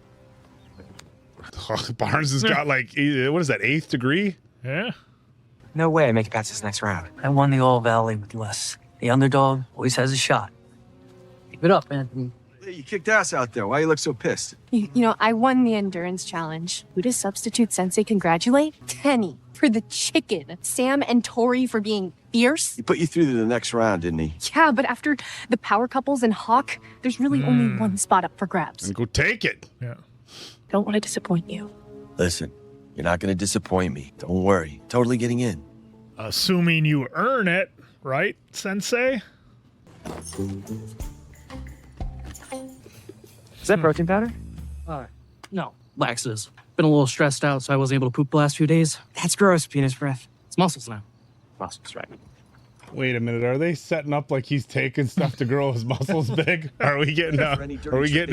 Barnes has got like, what is that, 8th degree? Yeah. No way I make it past this next round. I won the All Valley with less. The underdog always has a shot. Keep it up, Anthony. You kicked ass out there. Why you look so pissed? You know, I won the endurance challenge. Who does substitute sensei congratulate? Tenny for the chicken. Sam and Tori for being fierce. He put you through to the next round, didn't he? Yeah, but after the power couples and Hawk, there's really only one spot up for grabs. And go take it. Yeah. I don't want to disappoint you. Listen, you're not going to disappoint me. Don't worry. Totally getting in. Assuming you earn it, right, Sensei? Is that protein powder? No, laxatives. Been a little stressed out, so I wasn't able to poop the last few days. That's gross, penis breath. It's muscles now. Muscles, right? Wait a minute. Are they setting up like he's taking stuff to grow his muscles big? Are we getting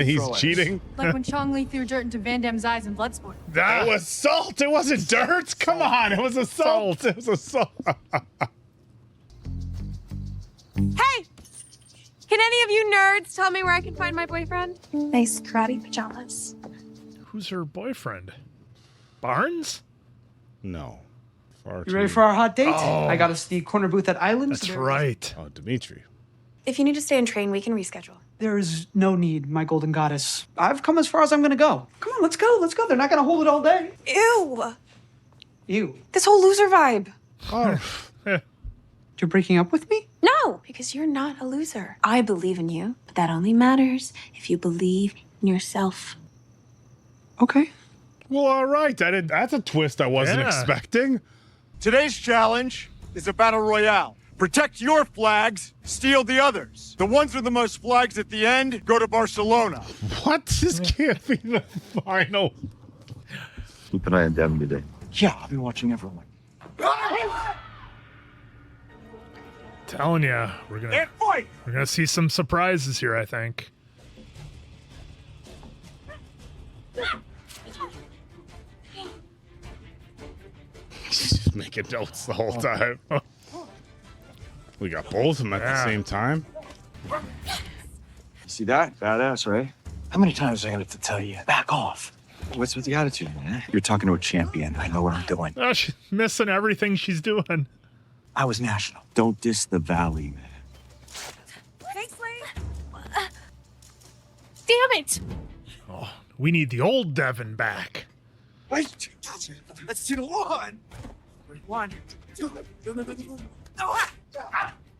he's cheating? Like when Chong Li threw dirt into Van Damme's eyes in Bloodsport. That was salt. It wasn't dirt. Come on. It was a salt. It was a salt. Hey! Can any of you nerds tell me where I can find my boyfriend? Nice karate pajamas. Who's her boyfriend? Barnes? No. You ready for our hot date? Oh. I got us the corner booth at Islands. That's right. Oh, Dimitri. If you need to stay and train, we can reschedule. There is no need, my golden goddess. I've come as far as I'm gonna go. Come on, let's go, let's go. They're not gonna hold it all day. Ew! Ew. This whole loser vibe. Oh. You're breaking up with me? No, because you're not a loser. I believe in you, but that only matters if you believe in yourself. Okay. Well, all right. That's a twist I wasn't expecting. Today's challenge is a battle royale. Protect your flags, steal the others. The ones with the most flags at the end go to Barcelona. What? This can't be the final. Keep an eye on Devin today. Yeah, I've been watching everyone. Telling you, we're gonna see some surprises here, I think. She's just making notes the whole time. We got both of them at the same time. You see that? Badass, right? How many times am I going to have to tell you? Back off. What's with the attitude, man? You're talking to a champion. I know what I'm doing. Oh, she's missing everything she's doing. I was national. Don't diss the valley, man. Thanks, Lee. Damn it! Oh, we need the old Devin back. Wait, let's do the one. One,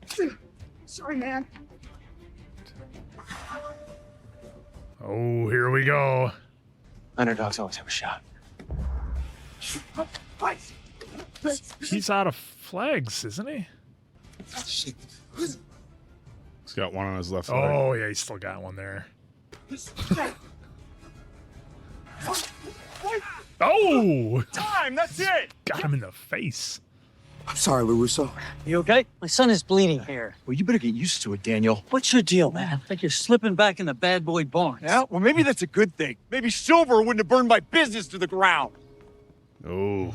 two, sorry, man. Oh, here we go. Underdogs always have a shot. He's out of flags, isn't he? He's got one on his left leg. Oh, yeah, he's still got one there. Oh! Time, that's it. Got him in the face. I'm sorry, LaRusso. You okay? My son is bleeding here. Well, you better get used to it, Daniel. What's your deal, man? Like you're slipping back in the bad boy barns. Yeah, well, maybe that's a good thing. Maybe Silver wouldn't have burned my business to the ground. Oh.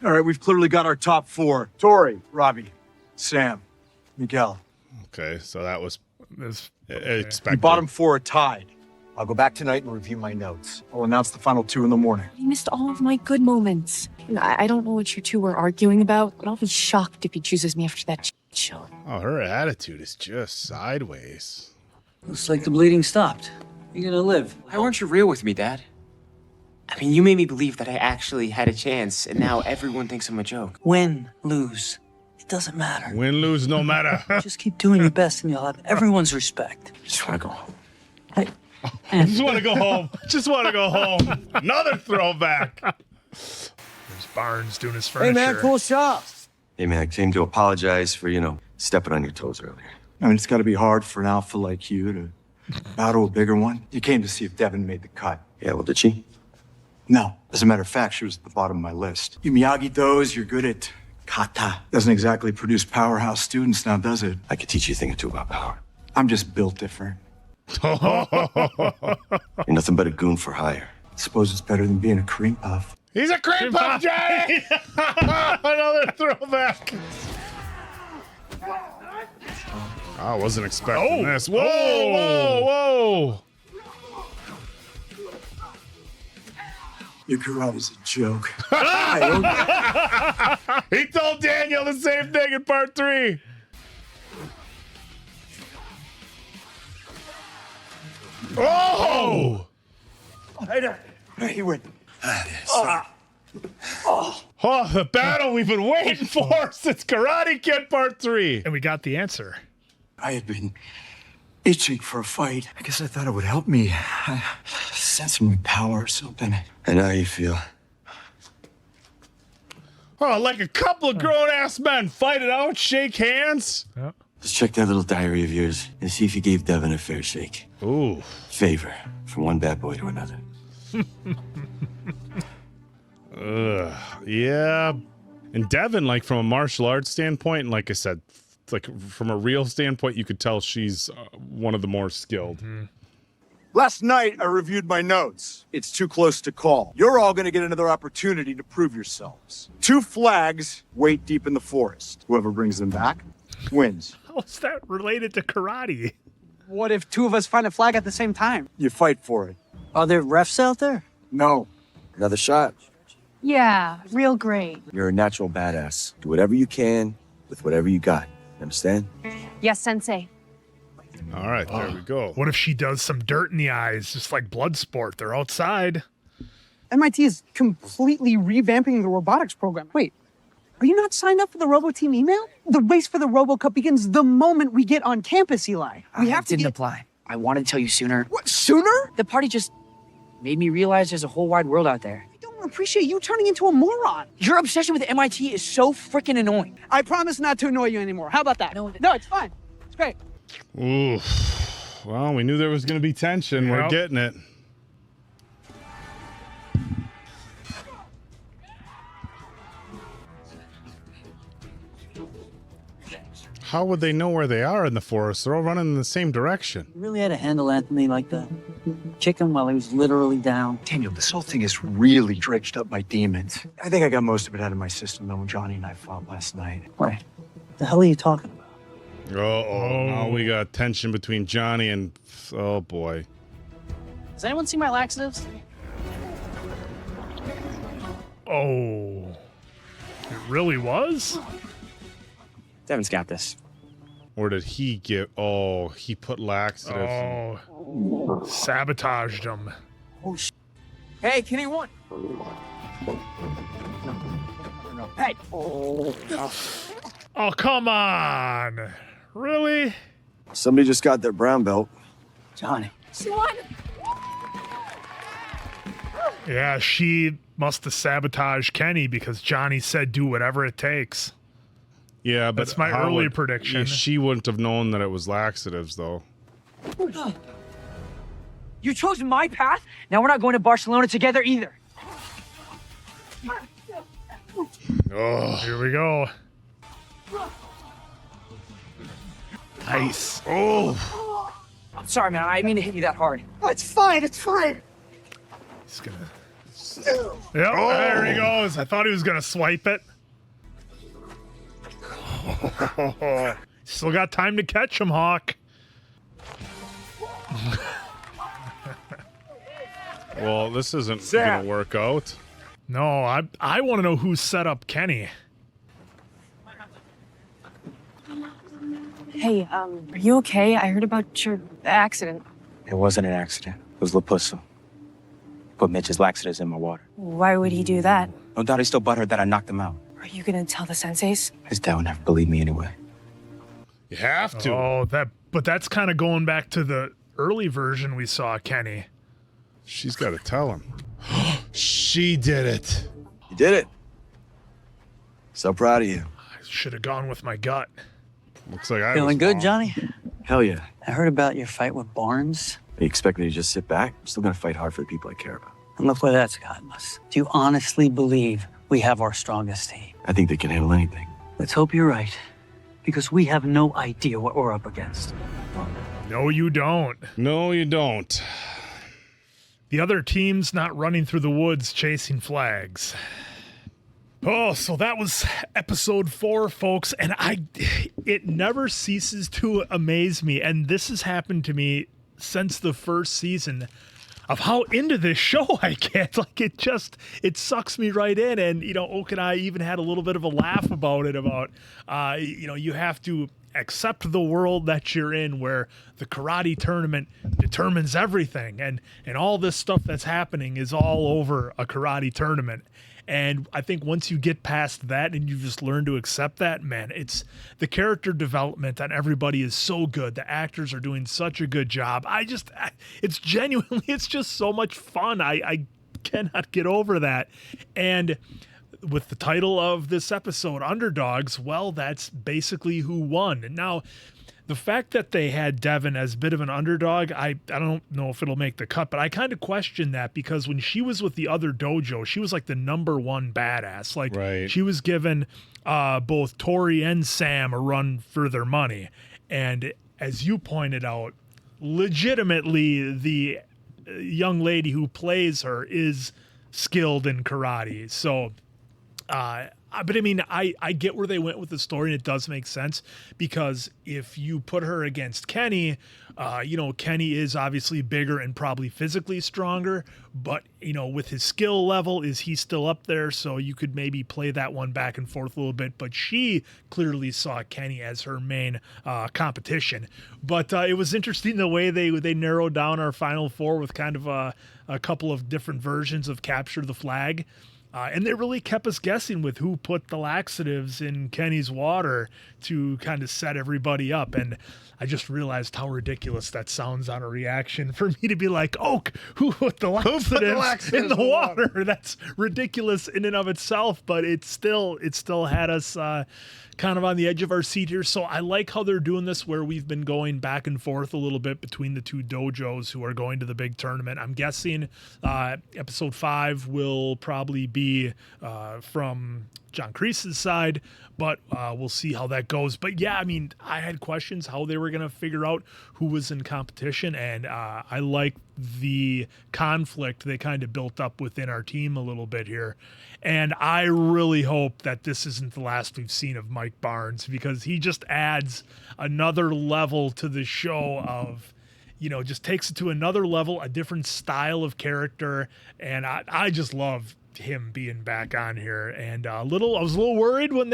All right, we've clearly got our top 4. Tori, Robbie, Sam, Miguel. Okay, so that was You expected. bottom 4 are tied. I'll go back tonight and review my notes. I'll announce the final 2 in the morning. You missed all of my good moments. I don't know what you two were arguing about, but I'll be shocked if he chooses me after that show. Oh, her attitude is just sideways. Looks like the bleeding stopped. You're gonna live. Why weren't you real with me, Dad? I mean, you made me believe that I actually had a chance, and now everyone thinks I'm a joke. Win, lose. It doesn't matter. Win, lose, no matter. Just keep doing your best and you'll have everyone's respect. Just want to go home. I just want to go home. Just want to go home. Another throwback. There's Barnes doing his furniture. Hey, man, cool shop. Hey, man, I came to apologize for, stepping on your toes earlier. I mean, it's got to be hard for an alpha like you to Battle, a bigger one. You came to see if Devin made the cut. Yeah, well, did she? No. As a matter of fact, she was at the bottom of my list. You Miyagi-Dos, you're good at kata. Doesn't exactly produce powerhouse students now, does it? I could teach you a thing or two about power. I'm just built different. You're nothing but a goon for hire. Suppose it's better than being a cream puff. He's a cream puff, Johnny! Another throwback. I wasn't expecting this. Whoa, whoa, whoa! Your karate's a joke. He told Daniel the same thing in part 3. Oh! Hey, you win. Oh, the battle we've been waiting for since Karate Kid Part 3. And we got the answer. I had been itching for a fight. I guess I thought it would help me. Sense my power or something. And how you feel? Oh, like a couple of grown-ass men fight it out, shake hands. Yep. Let's check that little diary of yours and see if you gave Devin a fair shake. Ooh. Favor from one bad boy to another. Yeah. And Devin, like from a martial arts standpoint, and like I said, like from a real standpoint, you could tell she's one of the more skilled. Mm-hmm. Last night, I reviewed my notes. It's too close to call. You're all going to get another opportunity to prove yourselves. 2 flags wait deep in the forest. Whoever brings them back wins. How's that related to karate? What if 2 of us find a flag at the same time? You fight for it. Are there refs out there? No. Another shot. Yeah, real great. You're a natural badass. Do whatever you can with whatever you got. Understand? Yes, Sensei. All right, there we go. What if she does some dirt in the eyes, just like Bloodsport? They're outside. MIT is completely revamping the robotics program. Wait, are you not signed up for the Robo Team email? The race for the Robo Cup begins the moment we get on campus, Eli. We have to didn't apply. I wanted to tell you sooner. What, sooner? The party just made me realize there's a whole wide world out there. I don't appreciate you turning into a moron. Your obsession with MIT is so freaking annoying. I promise not to annoy you anymore. How about that? No, it's fine. It's great. Ooh. Well, we knew there was going to be tension. We're getting it. How would they know where they are in the forest? They're all running in the same direction. You really had to handle Anthony like that. Kick him while he was literally down. Daniel, this whole thing is really dredged up by demons. I think I got most of it out of my system, though, when Johnny and I fought last night. Wait, what the hell are you talking about? Uh-oh. Now we got tension between Johnny and... Oh, boy. Has anyone seen my laxatives? Oh. It really was? Devin's got this. Or did he get... Oh, he put laxatives. Oh. Sabotaged him. Oh, Hey, Kenny won. No. Hey. Oh, come on. Really? Somebody just got their brown belt. Johnny. She won. Yeah, she must have sabotaged Kenny because Johnny said do whatever it takes. Yeah, but that's my how early would- prediction. She wouldn't have known that it was laxatives, though. You chose my path? Now we're not going to Barcelona together either. Oh, here we go. Nice. Oh. I'm sorry, man. I didn't mean to hit you that hard. Oh, it's fine. It's fine. He's gonna. Yep, there he goes. I thought he was gonna swipe it. Still got time to catch him, Hawk. Well, this isn't gonna work out. No, I want to know who set up Kenny. Hey, are you okay? I heard about your accident. It wasn't an accident. It was Lapusso. Put Mitch's laxatives in my water. Why would he do that? No doubt he's still butthurt that I knocked him out. Are you gonna tell the senseis? His dad would never believe me anyway. You have to. Oh, but that's kind of going back to the early version we saw Kenny. She's got to tell him. She did it. You did it. So proud of you. I should have gone with my gut. Looks like I Feeling was good, wrong. Johnny? Hell yeah. I heard about your fight with Barnes. You expect me to just sit back? I'm still gonna fight hard for the people I care about. And look where that's gotten us. Do you honestly believe we have our strongest team? I think they can handle anything. Let's hope you're right. Because we have no idea what we're up against. No, you don't. No, you don't. The other team's not running through the woods chasing flags. Oh, so that was episode 4, folks, and it never ceases to amaze me, and this has happened to me since the first season, of how into this show I get. Like, it sucks me right in, and, Oak and I even had a little bit of a laugh about it, about, you have to accept the world that you're in, where the karate tournament determines everything, and all this stuff that's happening is all over a karate tournament. And I think once you get past that and you just learn to accept that, man, it's the character development on everybody is so good. The actors are doing such a good job. It's genuinely, it's just so much fun. I cannot get over that. And with the title of this episode, Underdogs, well, that's basically who won. And now, the fact that they had Devin as a bit of an underdog, I don't know if it'll make the cut, but I kind of question that, because when she was with the other dojo, she was like the number one badass. Like, right. She was given both Tori and Sam a run for their money. And as you pointed out, legitimately the young lady who plays her is skilled in karate. So, but I mean, I get where they went with the story, and it does make sense, because if you put her against Kenny, Kenny is obviously bigger and probably physically stronger, but, with his skill level, is he still up there? So you could maybe play that one back and forth a little bit, but she clearly saw Kenny as her main competition. But it was interesting the way they narrowed down our final 4 with kind of a couple of different versions of Capture the Flag. And they really kept us guessing with who put the laxatives in Kenny's water to kind of set everybody up. And I just realized how ridiculous that sounds on a reaction for me to be like, Oak, who put the laxatives in the water? That's ridiculous in and of itself, but it still had us kind of on the edge of our seat here. So I like how they're doing this, where we've been going back and forth a little bit between the two dojos who are going to the big tournament. I'm guessing episode 5 will probably be from John Kreese's side, but we'll see how that goes. But yeah, I mean, I had questions how they were going to figure out who was in competition, and I like the conflict they kind of built up within our team a little bit here. And I really hope that this isn't the last we've seen of Mike Barnes, because he just adds another level to the show of, just takes it to another level, a different style of character. And I just love him being back on here. And I was a little worried when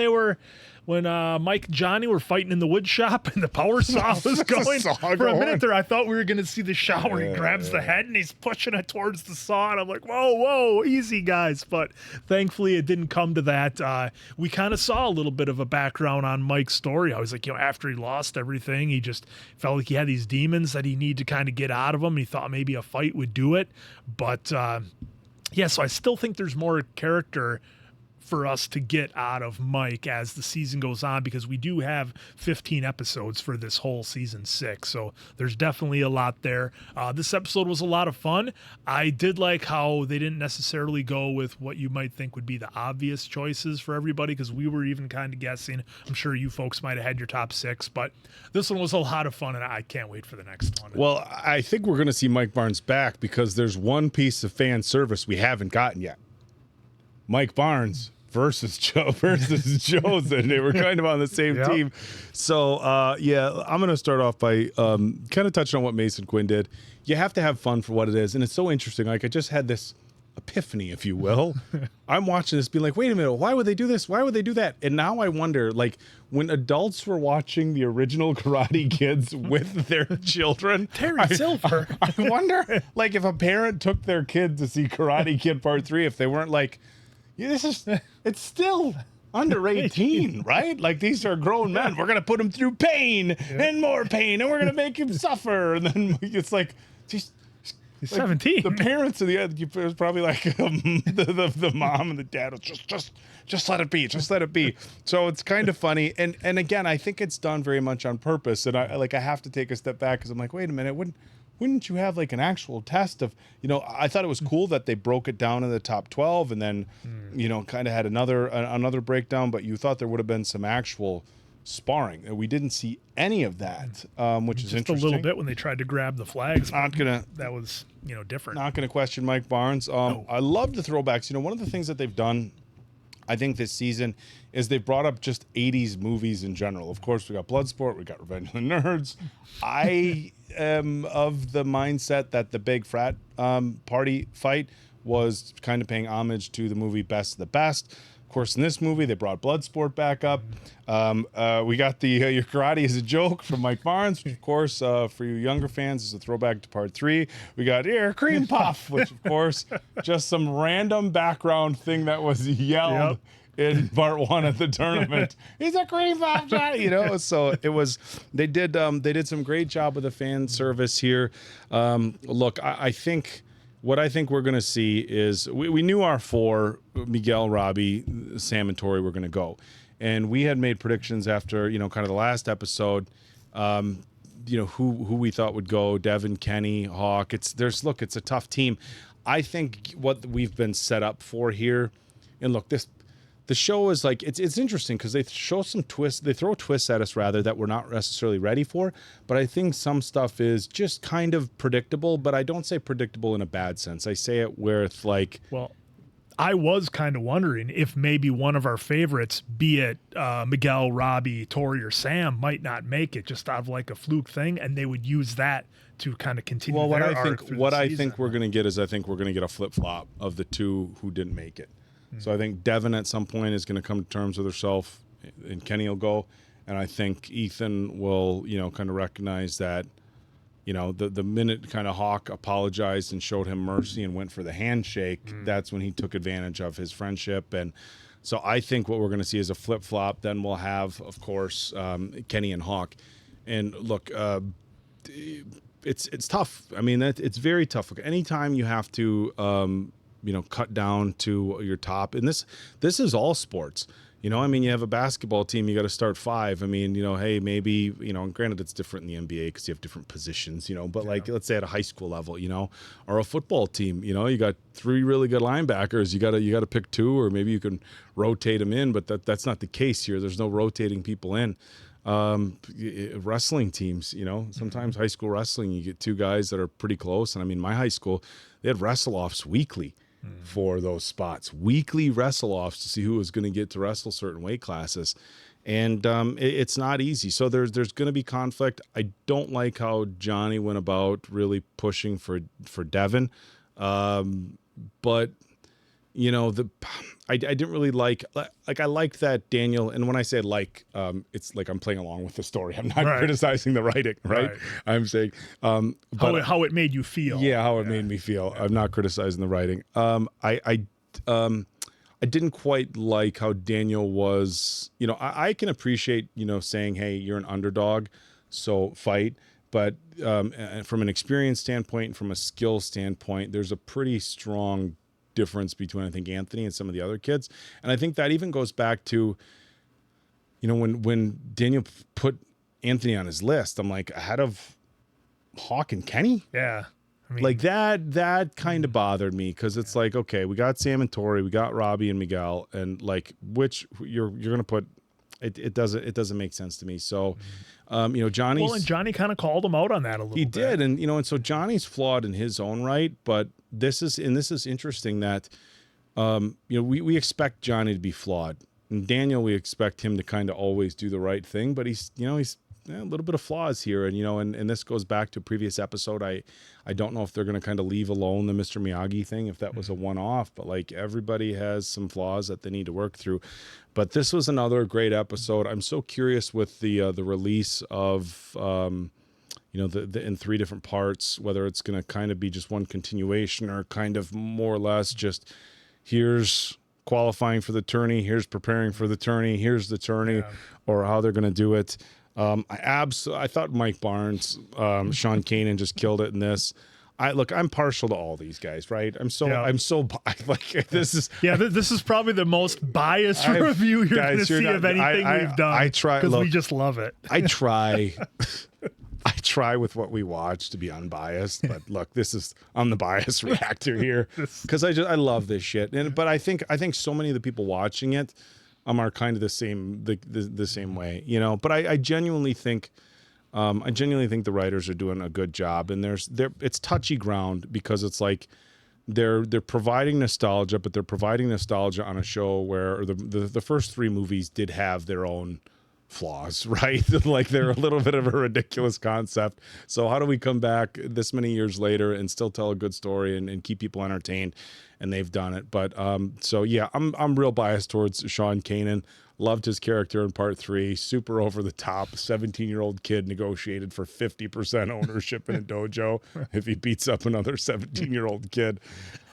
Mike and Johnny were fighting in the wood shop and the power saw was going. For a minute there, I thought we were going to see the shot where he grabs the head and he's pushing it towards the saw. And I'm like, whoa, easy, guys. But thankfully, it didn't come to that. We kind of saw a little bit of a background on Mike's story. I was like, after he lost everything, he just felt like he had these demons that he needed to kind of get out of him. He thought maybe a fight would do it. But, so I still think there's more character for us to get out of Mike as the season goes on, because we do have 15 episodes for this whole season 6. So there's definitely a lot there. This episode was a lot of fun. I did like how they didn't necessarily go with what you might think would be the obvious choices for everybody, because we were even kind of guessing. I'm sure you folks might have had your top 6, but this one was a lot of fun, and I can't wait for the next one. Well, I think we're going to see Mike Barnes back, because there's one piece of fan service we haven't gotten yet. Mike Barnes versus Chosen. They were kind of on the same team. So, I'm going to start off by kind of touching on what Mason Quinn did. You have to have fun for what it is, and it's so interesting. Like, I just had this epiphany, if you will. I'm watching this being like, wait a minute, why would they do this? Why would they do that? And now I wonder, like, when adults were watching the original Karate Kids with their children, Terry Silver, I wonder, like, if a parent took their kid to see Karate Kid Part 3, if they weren't like, it's still under 18, right? Like, these are grown men. We're going to put them through pain and more pain, and we're going to make him suffer. And then it's like, just He's 17. The parents of the other, it was probably like the mom and the dad was just let it be, just let it be. So it's kind of funny, and again, I think it's done very much on purpose. And I have to take a step back because I'm like, wait a minute, wouldn't you have like an actual test of, I thought it was cool that they broke it down in the top 12 and then, kind of had another breakdown, but you thought there would have been some actual sparring. We didn't see any of that, which is just interesting. a little bit when they tried to grab the flags. That was, different. Not gonna question Mike Barnes. I love the throwbacks. One of the things that they've done, I think, this season is they brought up just 80s movies in general. Of course, we got Bloodsport, we got Revenge of the Nerds. I am of the mindset that the big frat party fight was kind of paying homage to the movie Best of the Best. Of course, in this movie, they brought Bloodsport back up. We got the Your Karate is a Joke from Mike Barnes, which, of course, for you younger fans, is a throwback to part 3. We got Here, Cream Puff, which, of course, just some random background thing that was yelled in part 1 of the tournament. He's a cream puff, Johnny, So it was. They did some great job with the fan service here. Look, I think. What I think we're going to see is we knew our 4, Miguel, Robbie, Sam, and Tori, were going to go. And we had made predictions after, kind of the last episode, who we thought would go, Devin, Kenny, Hawk. It's a tough team. I think what we've been set up for here, and look, the show is like, it's interesting because they show some twists, they throw twists at us rather that we're not necessarily ready for, but I think some stuff is just kind of predictable, but I don't say predictable in a bad sense. I say it where it's like... Well, I was kind of wondering if maybe one of our favorites, be it Miguel, Robbie, Tori, or Sam, might not make it just out of like a fluke thing, and they would use that to kind of continue their arc through the season. I think we're going to get is I think we're going to get a flip-flop of the 2 who didn't make it. So I think Devin at some point is going to come to terms with herself, and Kenny will go. And I think Ethan will, kind of recognize that, the minute kind of Hawk apologized and showed him mercy and went for the handshake, that's when he took advantage of his friendship. And so I think what we're going to see is a flip-flop. Then we'll have, of course, Kenny and Hawk. And look, it's tough. I mean, it's very tough. Look, anytime you have to... cut down to your top. And this is all sports. You have a basketball team, you got to start 5. I mean, hey, maybe, and granted it's different in the NBA because you have different positions, but like, let's say at a high school level, or a football team, you got 3 really good linebackers. You got to pick 2, or maybe you can rotate them in, but that's not the case here. There's no rotating people in. Wrestling teams, sometimes high school wrestling, you get 2 guys that are pretty close. And I mean, my high school, they had wrestle-offs weekly. For those spots, weekly wrestle-offs to see who was going to get to wrestle certain weight classes, and it's not easy. So there's going to be conflict. I don't like how Johnny went about really pushing for Devin, but I didn't really like I liked that Daniel, and when I say it's like I'm playing along with the story. I'm not criticizing the writing, right? I'm saying how it made you feel. Yeah, how it made me feel. I'm not criticizing the writing. I didn't quite like how Daniel was. I can appreciate saying, hey, you're an underdog, so fight. But from an experience standpoint and from a skill standpoint, there's a pretty strong difference between, I think, Anthony and some of the other kids. And I think that even goes back to, when Daniel put Anthony on his list, I'm like, ahead of Hawk and Kenny? Yeah. I mean, like that kind of bothered me, because it's like, okay, we got Sam and Tori, we got Robbie and Miguel, and like, which you're going to put, it doesn't make sense to me. So, Johnny's... Well, and Johnny kind of called him out on that a little bit. He did, and so Johnny's flawed in his own right, but this is interesting that, we expect Johnny to be flawed. And Daniel, we expect him to kind of always do the right thing, but he's a little bit of flaws here. And, and this goes back to a previous episode. I don't know if they're going to kind of leave alone the Mr. Miyagi thing, if that was a one-off, but like, everybody has some flaws that they need to work through. But this was another great episode. I'm so curious with the release of, the in 3 different parts, whether it's going to kind of be just one continuation or kind of more or less just, here's qualifying for the tourney, here's preparing for the tourney, here's the tourney, or how they're going to do it. I thought Mike Barnes, Sean Kanan just killed it in this. I'm partial to all these guys, right? I'm so like this is this is probably the most biased review you're going to see of anything we've done. I try because we just love it. I try. I try with what we watch to be unbiased, but look, I'm the biased reactor here because I love this shit. But I think so many of the people watching it are kind of the same way, you know. But I genuinely think the writers are doing a good job, and it's touchy ground because it's like they're providing nostalgia, but they're providing nostalgia on a show where the first 3 movies did have their own flaws, right? Like they're a little bit of a ridiculous concept. So how do we come back this many years later and still tell a good story and keep people entertained? And they've done it. But so yeah, I'm real biased towards Sean Kanan. Loved his character in part 3. Super over the top. 17-year-old kid negotiated for 50% ownership in a dojo if he beats up another 17-year-old kid.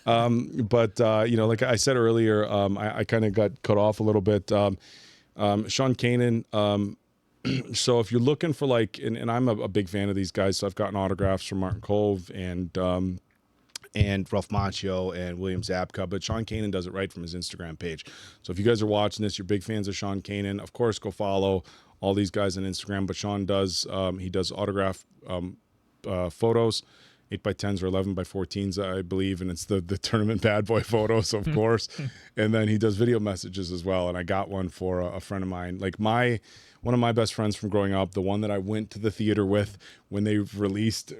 But you know, like I said earlier, I kind of got cut off a little bit. Sean Kanan. So if you're looking for like, and I'm a big fan of these guys, so I've gotten autographs from Martin Kove and Ralph Macchio and William Zabka, but Sean Kanan does it right from his Instagram page. So if you guys are watching this, you're big fans of Sean Kanan, of course, go follow all these guys on Instagram. But Sean does, he does autograph photos, 8x10s or 11x14s, I believe, and it's the tournament bad boy photos, of course. And then he does video messages as well. And I got one for a friend of mine, like one of my best friends from growing up, the one that I went to the theater with when they released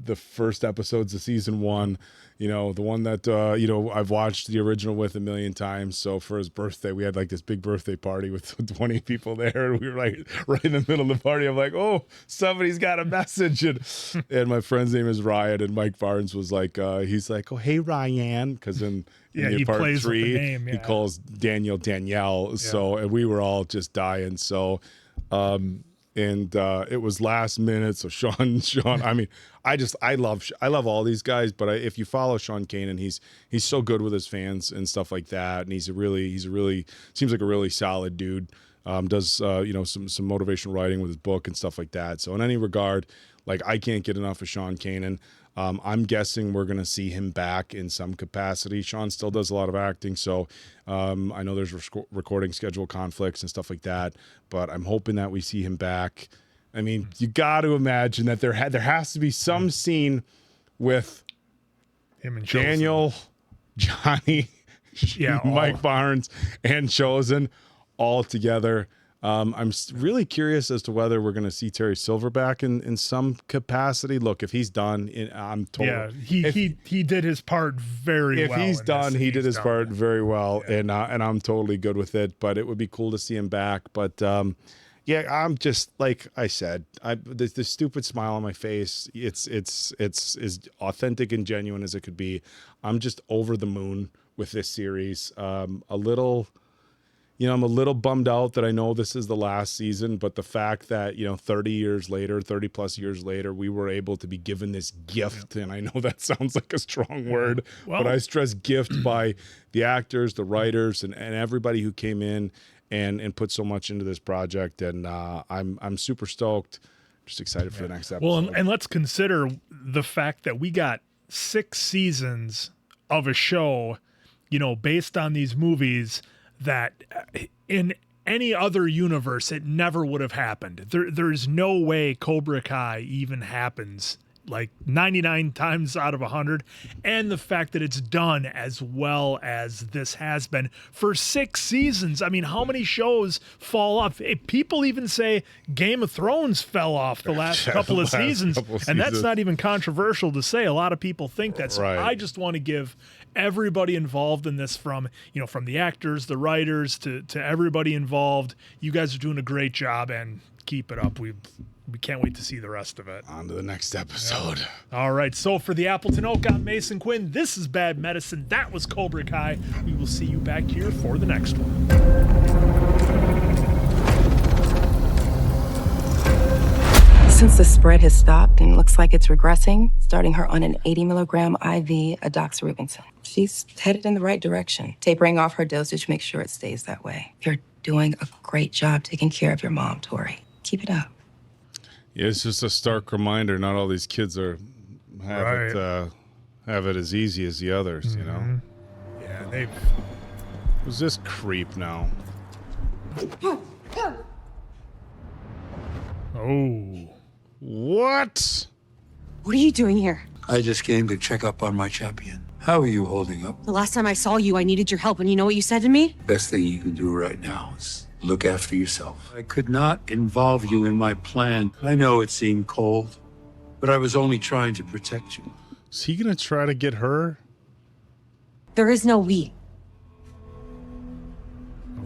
the first episodes of season 1, you know, the one that, you know, I've watched the original with a million times. So for his birthday, we had like this big birthday party with 20 people there. And we were like right in the middle of the party. I'm like, oh, somebody's got a message. And my friend's name is Ryan, and Mike Barnes was like, he's like, oh, hey, Ryan. Because in he part plays 3, with the name, he calls Danielle. Yeah. So, and we were all just dying. So, it was last minute. So Sean, I mean, I love all these guys, but if you follow Sean Kanan, he's so good with his fans and stuff like that. And he's a really seems like a really solid dude. Does, you know, some motivational writing with his book and stuff like that. So in any regard, like I can't get enough of Sean Kanan. I'm guessing we're going to see him back in some capacity. Sean still does a lot of acting, so I know there's recording schedule conflicts and stuff like that, but I'm hoping that we see him back. I mean, you got to imagine that there has to be some scene with him and Daniel, Johnny, Mike Barnes, and Chosen all together. I'm really curious as to whether we're going to see Terry Silver back in some capacity. Look, if he's done, I'm totally. Yeah, he did his part very well. If he's done, he did his part very well, and I'm totally good with it. But it would be cool to see him back. But yeah, I'm just like I said, the stupid smile on my face. It's as authentic and genuine as it could be. I'm just over the moon with this series. I'm a little bummed out that I know this is the last season, but the fact that, 30 plus years later, we were able to be given this gift, and I know that sounds like a strong word, but I stress gift by the actors, the writers, and everybody who came in and put so much into this project, and I'm super stoked. Just excited for the next episode. Well, and let's consider the fact that we got 6 seasons of a show, based on these movies that in any other universe, it never would have happened. There's no way Cobra Kai even happens like 99 times out of 100. And the fact that it's done as well as this has been for 6 seasons. I mean, how many shows fall off? People even say Game of Thrones fell off the last couple of seasons. And that's not even controversial to say. A lot of people think that. So right. I just want to give everybody involved in this, from the actors, the writers, to everybody involved. You guys are doing a great job, and keep it up. We can't wait to see the rest of it. On to the next episode. Yeah. All right. So for the Appleton Oak, I'm Mason Quinn. This is Bad Medicine. That was Cobra Kai. We will see you back here for the next one. Since the spread has stopped and looks like it's regressing, starting her on an 80 milligram IV of doxorubicin. She's headed in the right direction. Tapering off her dosage makes sure it stays that way. You're doing a great job taking care of your mom, Tori. Keep it up. Yeah, it's just a stark reminder. Not all these kids are have it as easy as the others, you know? Yeah, they've... Who's this creep now? Oh. What? What are you doing here? I just came to check up on my champion. How are you holding up? The last time I saw you, I needed your help, and you know what you said to me? Best thing you can do right now is look after yourself. I could not involve you in my plan. I know it seemed cold, but I was only trying to protect you. Is he gonna try to get her? There is no we.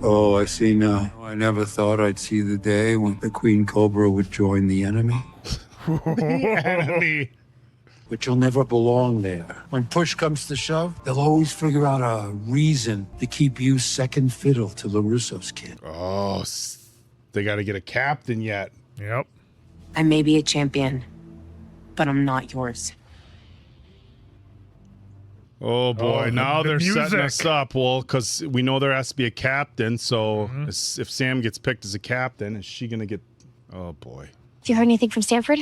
Oh, I see now. I never thought I'd see the day when the Queen Cobra would join the enemy. The enemy. But you'll never belong there. When push comes to shove, they'll always figure out a reason to keep you second fiddle to LaRusso's kid. Oh, they got to get a captain yet. Yep. I may be a champion, but I'm not yours. Oh boy, now the they're setting music. us up. Well, because we know there has to be a captain. So if Sam gets picked as a captain, is she gonna get? Oh boy. Have you heard anything from Stanford?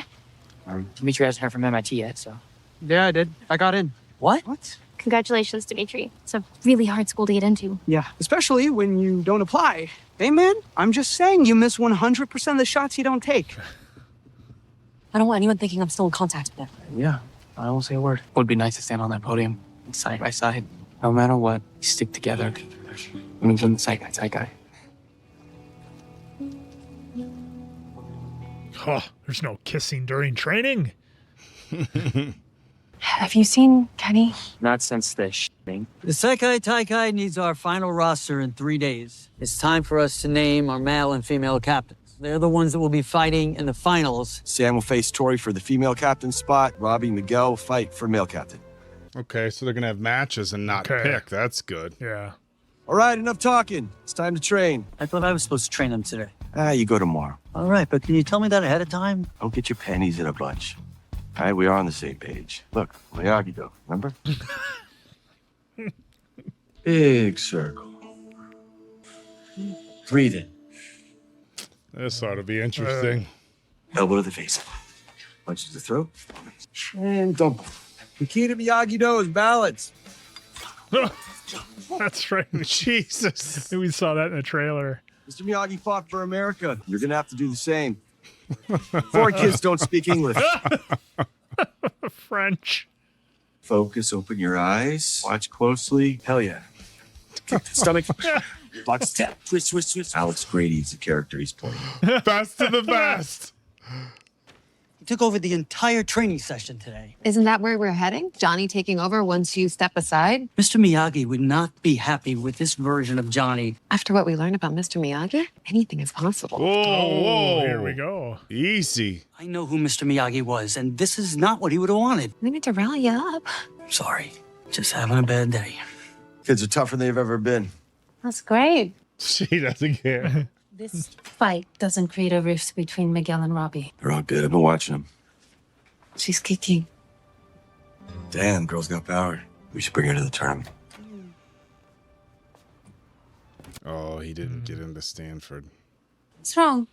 Dimitri hasn't heard from MIT yet, so. Yeah, I did. I got in. What? Congratulations, Dimitri. It's a really hard school to get into. Yeah, especially when you don't apply. Hey, man, I'm just saying you miss 100% of the shots you don't take. I don't want anyone thinking I'm still in contact with them. Yeah, I won't say a word. Would be nice to stand on that podium, side by side. No matter what, we stick together. When we from the Sekai Taikai. Oh, there's no kissing during training. Have you seen Kenny? Not since the thing. The Sekai Taikai needs our final roster in 3 days. It's time for us to name our male and female captains. They're the ones that will be fighting in the finals. Sam will face Tori for the female captain spot. Robbie and Miguel will fight for male captain. Okay, so they're gonna have matches and not pick. That's good. Yeah. All right, enough talking. It's time to train. I thought I was supposed to train them today. You go tomorrow. All right, but can you tell me that ahead of time? Don't get your panties in a bunch. All right, we are on the same page. Look, Miyagi-Do, remember? Big circle. Breathe in. This ought to be interesting. Elbow to the face. Punch to the throat. And dump. The key to Miyagi-Do is balance. That's right. Jesus. We saw that in the trailer. Mr. Miyagi fought for America. You're going to have to do the same. 4 kids don't speak English. French. Focus, open your eyes. Watch closely. Hell yeah. Kick the stomach. Box step. Twist, twist, twist. Alex Grady's the character he's playing. Best of the best. He took over the entire training session today. Isn't that where we're heading? Johnny taking over once you step aside? Mr. Miyagi would not be happy with this version of Johnny. After what we learned about Mr. Miyagi, anything is possible. Whoa. Here we go. Easy. I know who Mr. Miyagi was, and this is not what he would have wanted. We need to rally you up. Sorry, just having a bad day. Kids are tougher than they've ever been. That's great. She doesn't care. This fight doesn't create a rift between Miguel and Robbie. They're all good. I've been watching them. She's kicking. Damn, girl's got power. We should bring her to the tournament. Oh, he didn't get into Stanford. What's wrong?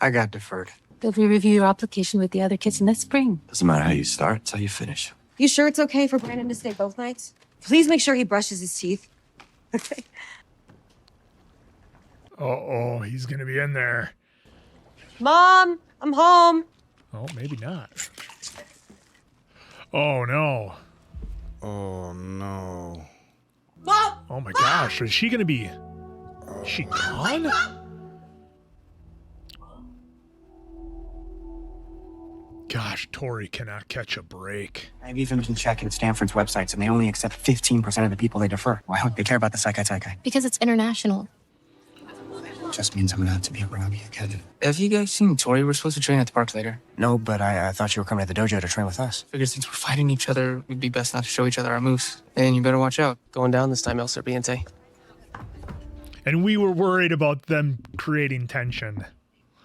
I got deferred. They'll review your application with the other kids in the spring. Doesn't matter how you start, it's how you finish. You sure it's okay for Brandon to stay both nights? Please make sure he brushes his teeth. Okay. Oh, he's going to be in there. Mom, I'm home. Oh, maybe not. Oh, no. Oh, no. Mom! Oh, my gosh. Is she going to be... Is she gone? Gosh, Tori cannot catch a break. I've even been checking Stanford's websites, and they only accept 15% of the people they defer. Why would they care about the Sekai Taikai? Because it's international. Just means I'm gonna have to be around you again. Have you guys seen Tori? We're supposed to train at the park later. No, but I thought you were coming to the dojo to train with us. Figured since we're fighting each other, it'd be best not to show each other our moves. And you better watch out. Going down this time, El Serpiente. And we were worried about them creating tension.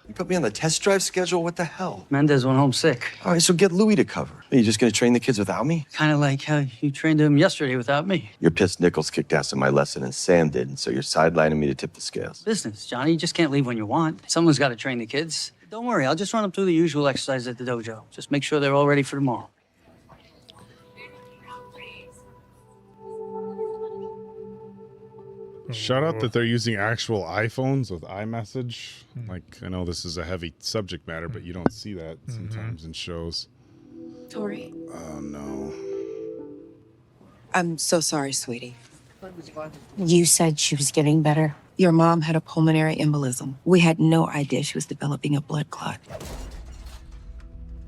You put me on the test drive schedule? What the hell? Mendez went home sick. All right, so get Louis to cover. Are you just going to train the kids without me? Kind of like how you trained him yesterday without me. You're pissed Nichols kicked ass in my lesson and Sam did, and so you're sidelining me to tip the scales. Business, Johnny. You just can't leave when you want. Someone's got to train the kids. Don't worry, I'll just run them through the usual exercise at the dojo. Just make sure they're all ready for tomorrow. Shout out that they're using actual iPhones with iMessage. Like, I know this is a heavy subject matter, but you don't see that sometimes in shows. Tori. Oh, no. I'm so sorry, sweetie. You said she was getting better. Your mom had a pulmonary embolism. We had no idea she was developing a blood clot.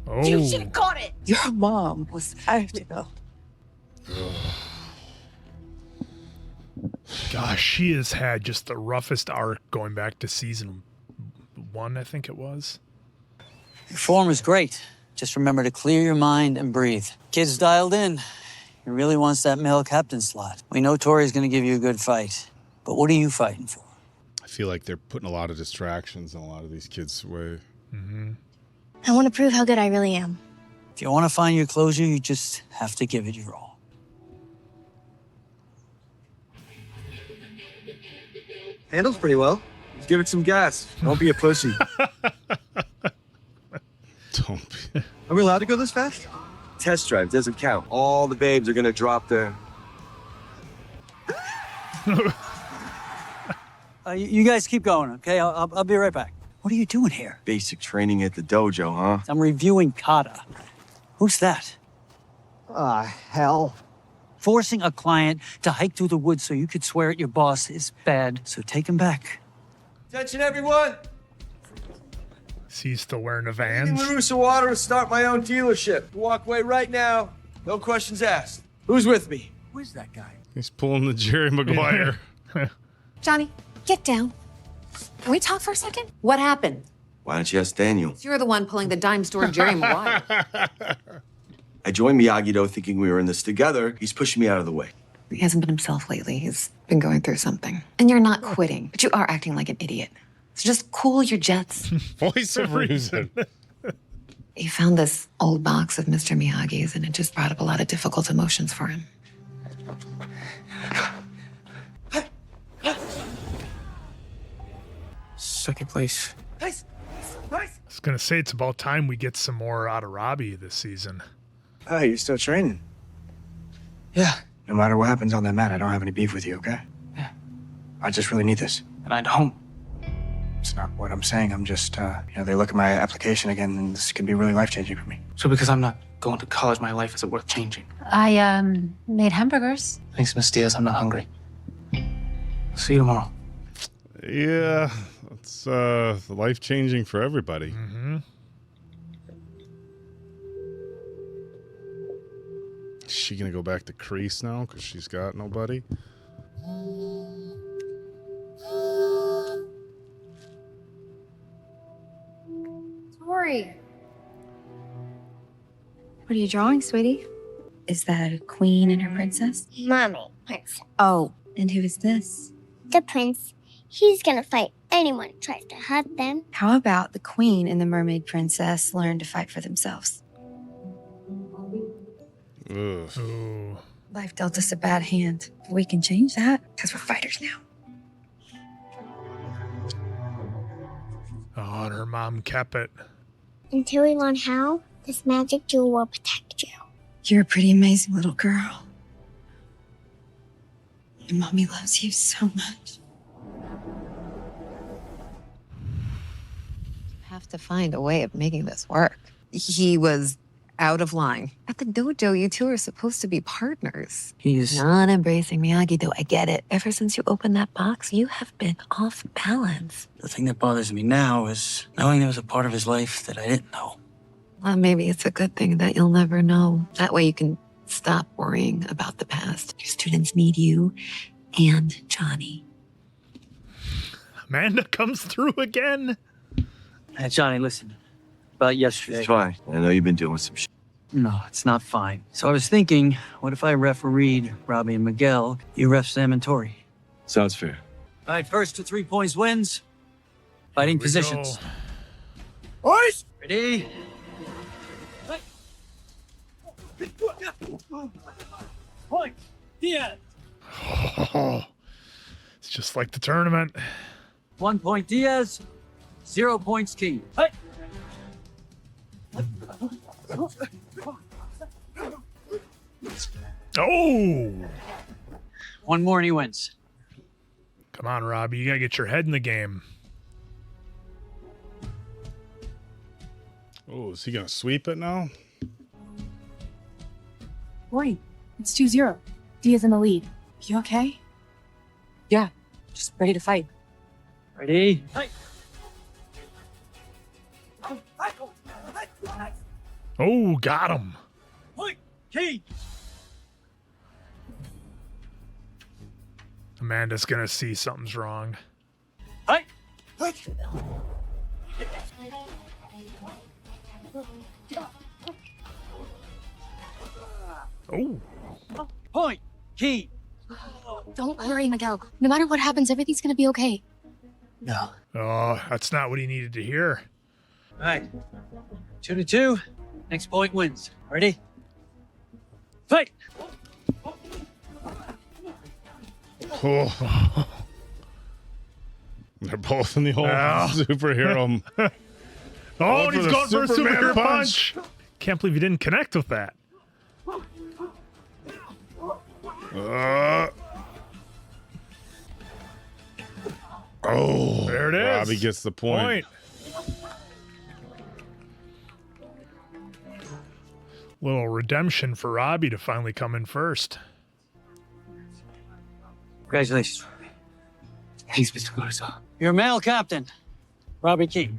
Oh. You should have caught it. Your mom was after though. Gosh, she has had just the roughest arc going back to season 1, I think it was. Your form is great. Just remember to clear your mind and breathe. Kid's dialed in. He really wants that male captain slot. We know Tori's gonna give you a good fight. But what are you fighting for? I feel like they're putting a lot of distractions in a lot of these kids' way. I want to prove how good I really am. If you want to find your closure, you just have to give it your all. Handles pretty well. Just give it some gas. Don't be a pussy. Don't be. Are we allowed to go this fast? Test drive doesn't count. All the babes are gonna drop their... You guys keep going, okay? I'll be right back. What are you doing here? Basic training at the dojo, huh? I'm reviewing kata. Who's that? Hell. Forcing a client to hike through the woods so you could swear at your boss is bad, so take him back. Attention, everyone! Is he still wearing a Getting Vans? LaRusso water to start my own dealership. Walk away right now. No questions asked. Who's with me? Who's that guy? He's pulling the Jerry Maguire. Johnny, get down. Can we talk for a second? What happened? Why don't you ask Daniel? You're the one pulling the dime store Jerry Maguire. I joined Miyagi-Do thinking we were in this together. He's pushing me out of the way. He hasn't been himself lately. He's been going through something. And you're not quitting, but you are acting like an idiot. So just cool your jets. Voice of reason. He found this old box of Mr. Miyagi's, and it just brought up a lot of difficult emotions for him. Second place. Nice. I was going to say it's about time we get some more out of Robbie this season. Oh, you're still training? Yeah. No matter what happens on that mat, I don't have any beef with you, okay? Yeah. I just really need this. And I don't. It's not what I'm saying. I'm just, they look at my application again, and this could be really life-changing for me. So because I'm not going to college, my life isn't worth changing. I, made hamburgers. Thanks, Miss Diaz. I'm not hungry. See you tomorrow. Yeah, it's life-changing for everybody. Is she gonna go back to Crease now because she's got nobody? Tori. What are you drawing, sweetie? Is that a queen and her princess? Mommy, prince. Oh, and who is this? The prince. He's gonna fight anyone who tries to hurt them. How about the queen and the mermaid princess learn to fight for themselves? Ugh. Ooh. Life dealt us a bad hand. We can change that because we're fighters now. Oh, and her mom kept it. Until we learn how, this magic jewel will protect you. You're a pretty amazing little girl. And Mommy loves you so much. Have to find a way of making this work. He was out of line. At the dojo, you two are supposed to be partners. He's not embracing Miyagi-Do. I get it. Ever since you opened that box, you have been off balance. The thing that bothers me now is knowing there was a part of his life that I didn't know. Well, maybe it's a good thing that you'll never know. That way you can stop worrying about the past. Your students need you and Johnny. Amanda comes through again. Hey, Johnny, listen. About yesterday. It's fine. I know you've been doing some shit. No, it's not fine. So I was thinking, what if I refereed Robbie and Miguel? You ref Sam and Tori. Sounds fair. All right, first to 3 points wins. Fighting positions. Boys! Ready? Point. Diaz. Oh, it's just like the tournament. 1 point Diaz. 0 points King. Hey. Oh. One more and he wins. Come on, Robbie. You got to get your head in the game. Oh, is he going to sweep it now? Boy, it's 2-0. Dia's in the lead. You okay? Yeah, just ready to fight. Ready? Oh, got him. Key. Amanda's going to see something's wrong. Hey. Oh. Point. Key. Don't worry, Miguel. No matter what happens, everything's gonna be okay. No. Oh, that's not what he needed to hear. All right. 2-2. Next point wins. Ready? Fight. Oh. They're both in the old superhero. Oh, and he's going for a Superman superhero punch. Can't believe he didn't connect with that. Oh, there it is. Robbie gets the point. Little redemption for Robbie to finally come in first. Congratulations. Thanks, Mr. LaRusso. Your male captain, Robbie Key.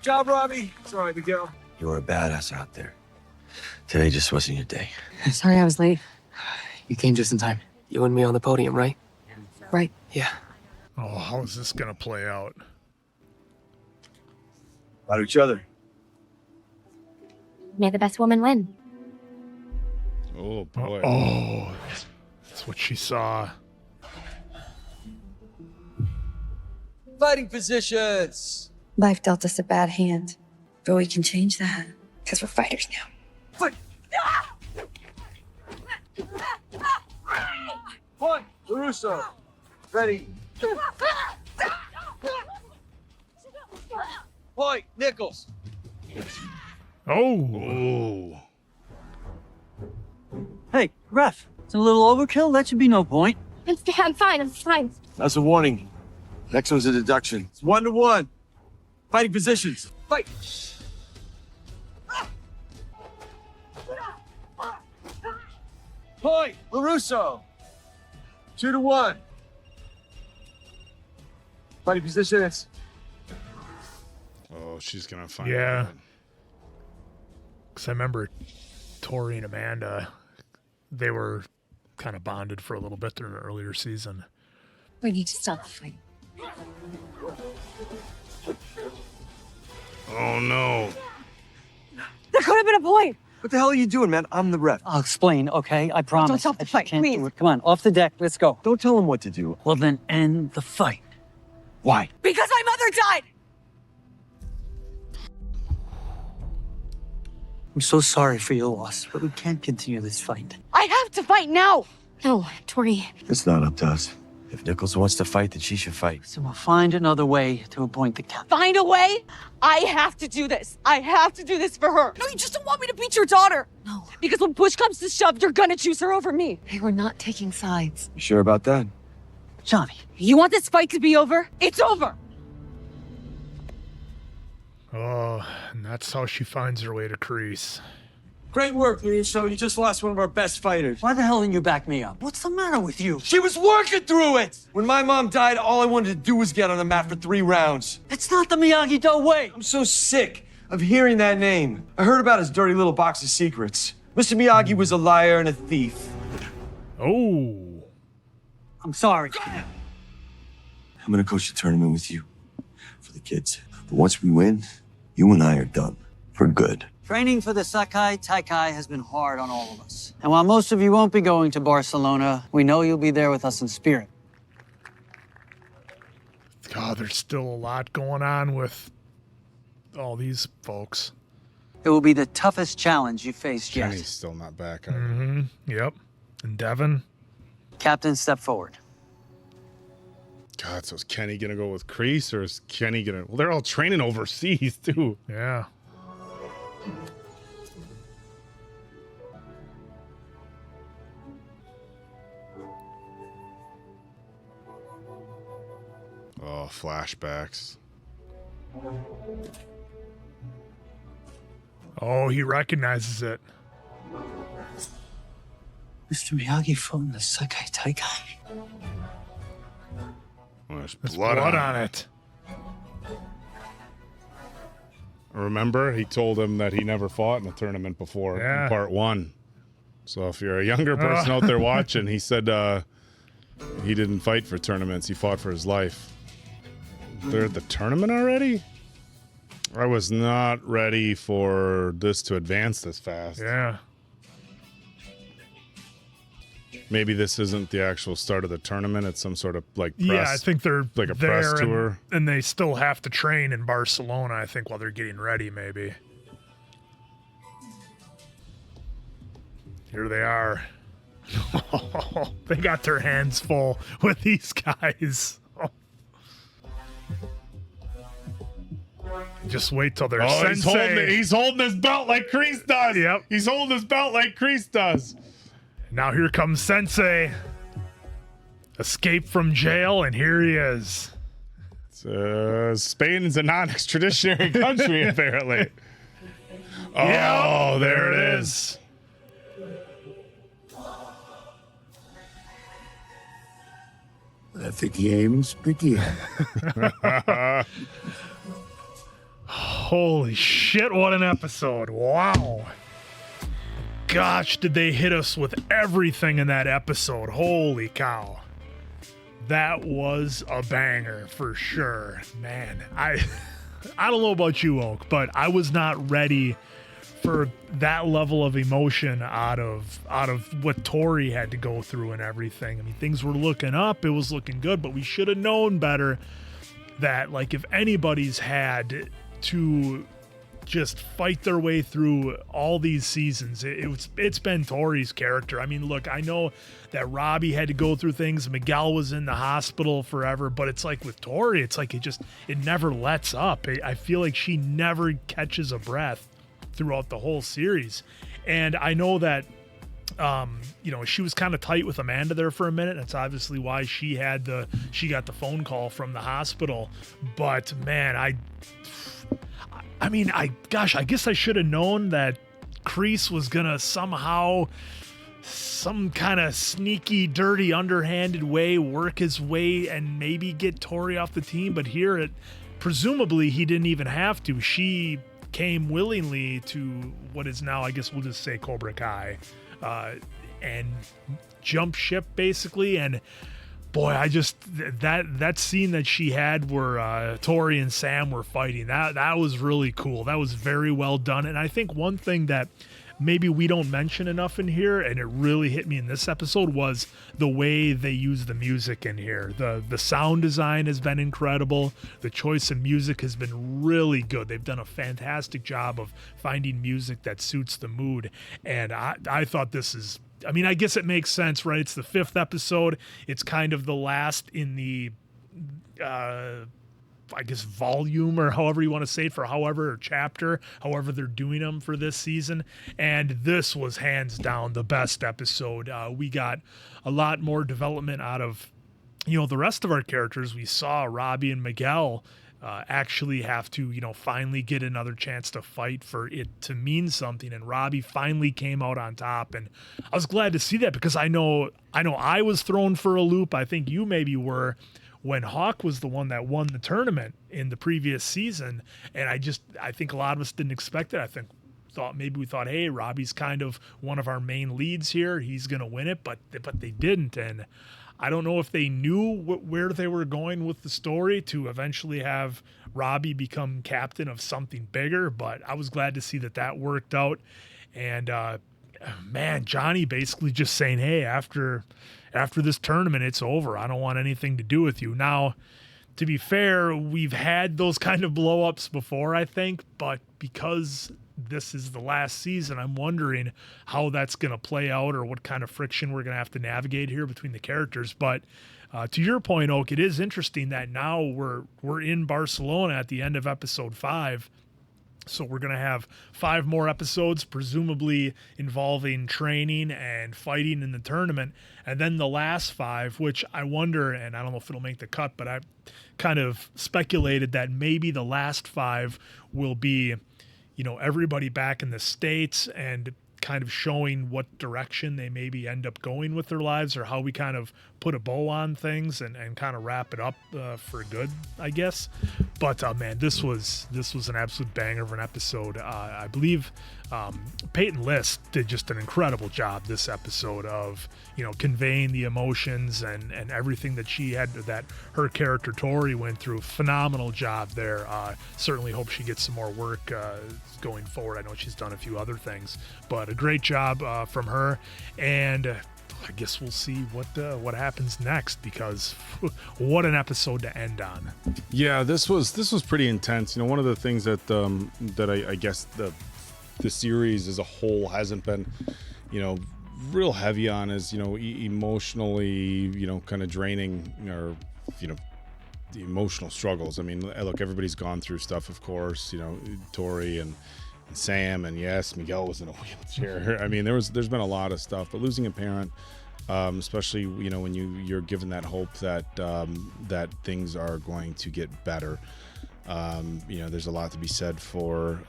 Job, Robbie. Sorry, Miguel. You were a badass out there. Today just wasn't your day. Sorry I was late. You came just in time. You and me on the podium, right? Right. Yeah. Oh, how is this going to play out? About each other. May the best woman win. Oh, boy. Oh, that's what she saw. Fighting positions. Life dealt us a bad hand, but we can change that because we're fighters now. Fight. Point. LaRusso. Ready. Point. Nichols. Oh. Hey, ref. It's a little overkill. That should be no point. I'm fine. That's a warning. Next one's a deduction. It's 1-1. Fighting positions. Fight. Point. LaRusso. 2-1. Fighting positions. Oh, she's going to find Yeah. out. Because I remember Tori and Amanda, they were kind of bonded for a little bit during the earlier season. We need to stop the fight. Oh, no. There could have been a point. What the hell are you doing, man? I'm the ref. I'll explain, okay? I promise. Don't stop the fight, Can't do please. it. Come on, off the deck. Let's go. Don't tell him what to do. Well, then end the fight. Why? Because my mother died. I'm so sorry for your loss, but we can't continue this fight. I have to fight now. No, Tori. It's not up to us. If Nichols wants to fight, then she should fight. So we'll find another way to appoint the captain. Find a way? I have to do this. I have to do this for her. No, you just don't want me to beat your daughter. No. Because when push comes to shove, you're gonna choose her over me. Hey, we're not taking sides. You sure about that? Johnny. You want this fight to be over? It's over. Oh, and that's how she finds her way to crease. Great work, LaRusso. You just lost one of our best fighters. Why the hell didn't you back me up? What's the matter with you? She was working through it! When my mom died, all I wanted to do was get on the mat for 3 rounds. It's not the Miyagi-Do way. I'm so sick of hearing that name. I heard about his dirty little box of secrets. Mr. Miyagi was a liar and a thief. Oh. I'm sorry. I'm gonna coach the tournament with you. For the kids. But once we win, you and I are done. For good. Training for the Sekai Taikai has been hard on all of us. And while most of you won't be going to Barcelona, we know you'll be there with us in spirit. God, there's still a lot going on with all these folks. It will be the toughest challenge you faced yet. Kenny's still not back. Mm-hmm. Yep. And Devin. Captain, step forward. God, so is Kenny going to go with Kreese or is Kenny going to... Well, they're all training overseas, too. Yeah. Oh, flashbacks. Oh, he recognizes it. Mr. Miyagi from the Sekai Taikai. There's There's blood on it. Remember, he told him that he never fought in a tournament before Yeah. in part 1. So if you're a younger person out there watching, he said he didn't fight for tournaments. He fought for his life. They're at the tournament already? I was not ready for this to advance this fast. Yeah. Maybe this isn't the actual start of the tournament. It's some sort of like press. Yeah, I think they're like a there press tour. and they still have to train in Barcelona, I think, while they're getting ready, maybe. Here they are. They got their hands full with these guys. Just wait till they're sensei. He's holding his belt like Kreese does. Yep. He's holding his belt like Kreese does. Now here comes Sensei. Escape from jail, and here he is. Spain is a non-extraditionary country, apparently. Oh, there it is. Let the games begin. Holy shit, what an episode. Wow. Gosh, did they hit us with everything in that episode. Holy cow. That was a banger for sure. Man, I don't know about you, Oak, but I was not ready for that level of emotion out of what Tori had to go through and everything. I mean, things were looking up, it was looking good, but we should have known better that, like, if anybody's had to just fight their way through all these seasons, it's been Tori's character. I mean, look, I know that Robbie had to go through things, Miguel was in the hospital forever, but it's like with Tori, it's like it never lets up. I feel like she never catches a breath throughout the whole series. And I know that she was kind of tight with Amanda there for a minute. That's obviously why she got the phone call from the hospital. But man, I guess I should have known that Kreese was gonna somehow, some kind of sneaky, dirty, underhanded way work his way and maybe get Tori off the team. But here, presumably he didn't even have to. She came willingly to what is now, I guess we'll just say, Cobra Kai, and jump ship basically. And boy, that scene that she had where Tori and Sam were fighting, that was really cool. That was very well done. And I think one thing that maybe we don't mention enough in here, and it really hit me in this episode, was the way they use the music in here. The sound design has been incredible. The choice of music has been really good. They've done a fantastic job of finding music that suits the mood. And I thought this is, I mean, I guess it makes sense, right? It's the 5th episode. It's kind of the last in the, I guess, volume, or however you want to say it, for however chapter, however they're doing them for this season. And this was hands down the best episode. We got a lot more development out of, the rest of our characters. We saw Robbie and Miguel actually have to, finally get another chance to fight for it to mean something. And Robbie finally came out on top. And I was glad to see that, because I know I was thrown for a loop. I think you maybe were, when Hawk was the one that won the tournament in the previous season. And I think a lot of us didn't expect it. We thought, hey, Robbie's kind of one of our main leads here. He's going to win it, but they didn't. And I don't know if they knew where they were going with the story to eventually have Robbie become captain of something bigger, but I was glad to see that worked out. And man, Johnny basically just saying, hey, after this tournament, it's over. I don't want anything to do with you. Now, to be fair, we've had those kind of blow-ups before, I think, but because this is the last season, I'm wondering how that's going to play out, or what kind of friction we're going to have to navigate here between the characters. But to your point, Oak, it is interesting that now we're in Barcelona at the end of episode 5, So we're going to have 5 more episodes, presumably involving training and fighting in the tournament. And then the last 5, which I wonder, and I don't know if it'll make the cut, but I kind of speculated that maybe the last 5 will be, everybody back in the States and kind of showing what direction they maybe end up going with their lives, or how we kind of put a bow on things and kind of wrap it up for good, I guess. But man, this was an absolute banger of an episode. I believe Peyton List did just an incredible job this episode of conveying the emotions and everything that she had, that her character Tori went through. Phenomenal job there. Certainly hope she gets some more work going forward. I know she's done a few other things, but a great job from her. And I guess we'll see what happens next, because what an episode to end on. Yeah, this was pretty intense. One of the things that I guess the series as a whole hasn't been, real heavy on is, emotionally, kind of draining, or, the emotional struggles. I mean, look, everybody's gone through stuff, of course, Tori and Sam, and yes, Miguel was in a wheelchair. I mean, there's been a lot of stuff, but losing a parent, especially when you're given that hope that that things are going to get better. There's a lot to be said for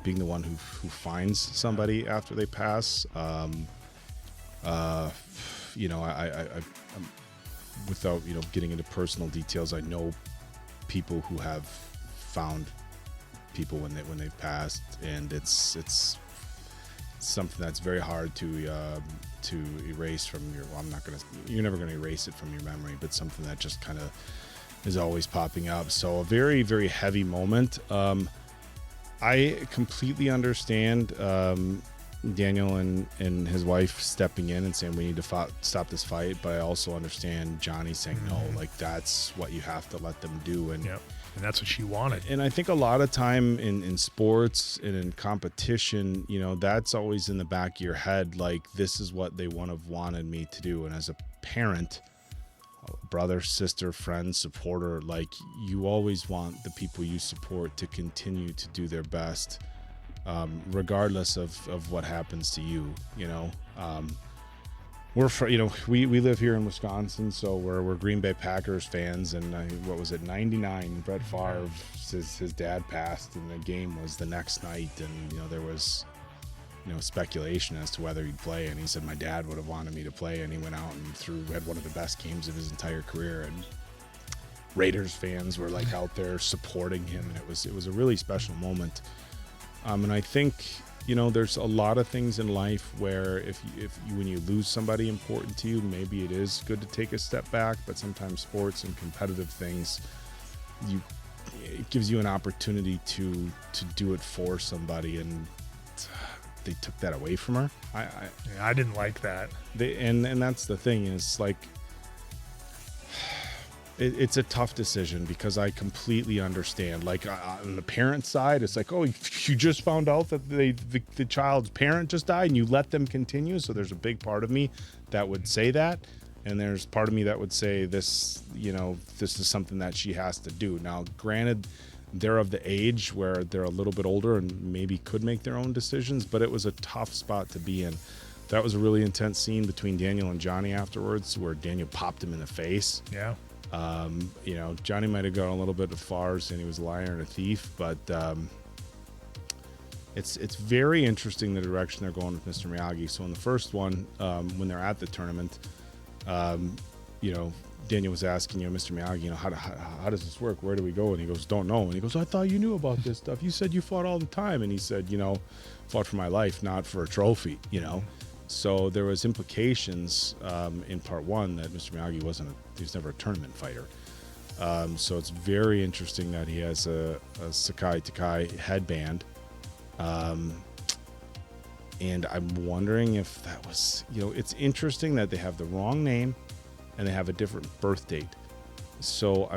being the one who finds somebody after they pass. I without getting into personal details, I know people who have found people when they've passed, and it's something that's very hard to erase from your. Well, you're never gonna erase it from your memory, but something that just kind of is always popping up. So a very, very heavy moment. I completely understand Daniel and his wife stepping in and saying we need to stop this fight, but I also understand Johnny saying no. Like, that's what you have to let them do, and and that's what she wanted. And I think a lot of time in sports and in competition, that's always in the back of your head, like, this is what they would have wanted me to do. And as a parent, brother, sister, friend, supporter, like, you always want the people you support to continue to do their best, regardless of what happens to you. We live here in Wisconsin, so we're Green Bay Packers fans, and what was it, 99, Brett Favre, his dad passed, and the game was the next night, and there was speculation as to whether he'd play, and he said my dad would have wanted me to play, and he went out and had one of the best games of his entire career, and Raiders fans were like out there supporting him, and it was a really special moment. And I think there's a lot of things in life where if when you lose somebody important to you, maybe it is good to take a step back, but sometimes sports and competitive things, it gives you an opportunity to do it for somebody, and they took that away from her. I didn't like that. And that's the thing, is like, it's a tough decision, because I completely understand. Like, on the parent side, it's like, oh, you just found out that the child's parent just died and you let them continue. So there's a big part of me that would say that, and there's part of me that would say this is something that she has to do. Now, granted, they're of the age where they're a little bit older and maybe could make their own decisions, but it was a tough spot to be in. That was a really intense scene between Daniel and Johnny afterwards, where Daniel popped him in the face. Yeah. Johnny might have gone a little bit far saying he was a liar and a thief, but it's very interesting the direction they're going with Mr. Miyagi. So in the first one, when they're at the tournament, Daniel was asking, Mr. Miyagi, how does this work? Where do we go? And he goes, don't know. And he goes, I thought you knew about this stuff. You said you fought all the time. And he said, fought for my life, not for a trophy, So there was implications in part one that Mr. Miyagi he was never a tournament fighter. So it's very interesting that he has a Sekai Taikai headband. And I'm wondering if that was, it's interesting that they have the wrong name and they have a different birth date. So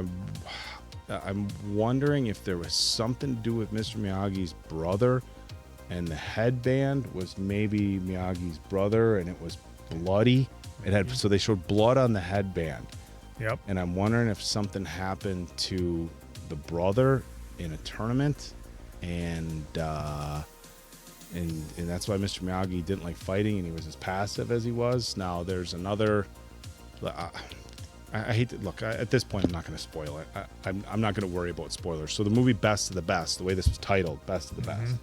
I'm wondering if there was something to do with Mr. Miyagi's brother, and the headband was maybe Miyagi's brother, and it was bloody. So they showed blood on the headband. Yep. And I'm wondering if something happened to the brother in a tournament, and that's why Mr. Miyagi didn't like fighting, and he was as passive as he was. Now there's another. I hate to look at this point. I'm not going to spoil it. I'm not going to worry about spoilers. So the movie Best of the Best, the way this was titled, Best of the Best.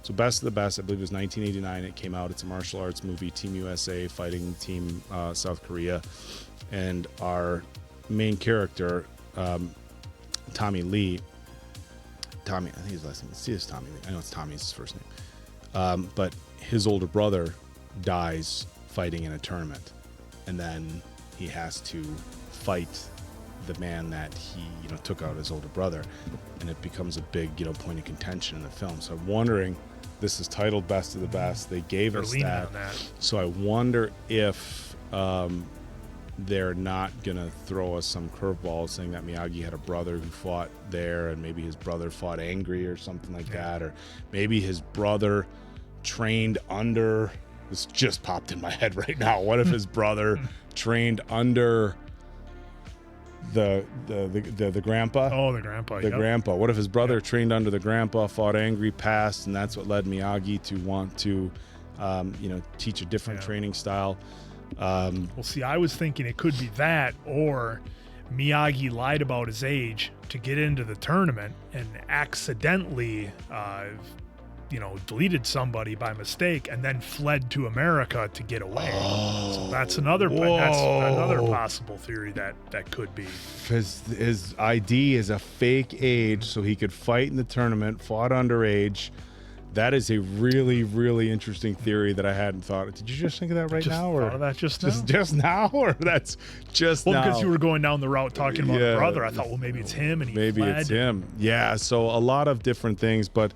So Best of the Best, I believe it was 1989. It came out. It's a martial arts movie. Team USA fighting Team South Korea, and our main character, Tommy Lee. Tommy, I think his last name. It's Tommy Lee. I know it's Tommy's his first name. But his older brother dies fighting in a tournament, and then he has to fight the man that he took out his older brother, and it becomes a big point of contention in the film. So I'm wondering, this is titled Best of the Best. They gave us that. So I wonder if they're not gonna throw us some curveball saying that Miyagi had a brother who fought there, and maybe his brother fought angry or something like that, or maybe his brother trained under. This just popped in my head right now. What if his brother trained under the grandpa? Oh, the grandpa. The grandpa. What if his brother trained under the grandpa, fought angry, passed, and that's what led Miyagi to want to, teach a different training style. Well, see, I was thinking it could be that, or Miyagi lied about his age to get into the tournament and accidentally, deleted somebody by mistake and then fled to America to get away. So that's another possible theory that could be. His ID is a fake age, so he could fight in the tournament, fought underage. That is a really, really interesting theory that I hadn't thought of. Did you just think of that now? Or thought of that just now? Just now? Or that's just now? Well, because you were going down the route talking about the brother. I thought, well, maybe it's him and he maybe fled. It's him. Yeah, so a lot of different things. But,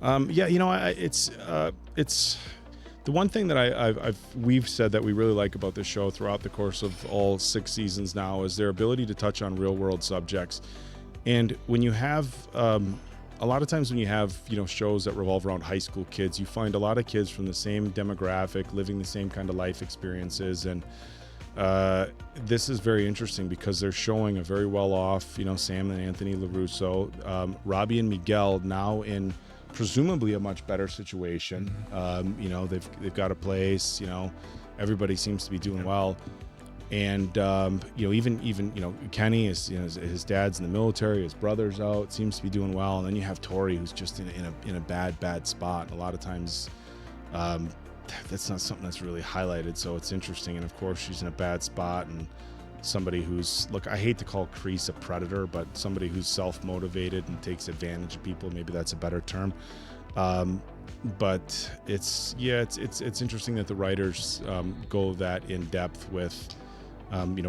it's the one thing that we've said that we really like about this show throughout the course of all 6 seasons now is their ability to touch on real-world subjects. And when you have... a lot of times when you have, shows that revolve around high school kids, you find a lot of kids from the same demographic, living the same kind of life experiences. And this is very interesting because they're showing a very well-off, Sam and Anthony LaRusso, Robbie and Miguel now in presumably a much better situation. They've got a place, everybody seems to be doing well. And even Kenny is his dad's in the military, his brother's out, seems to be doing well, and then you have Tori who's just in a bad spot. A lot of times that's not something that's really highlighted, so it's interesting. And of course she's in a bad spot, and somebody who's, look, I hate to call Kreese a predator, but somebody who's self-motivated and takes advantage of people, maybe that's a better term. But it's interesting that the writers go that in depth with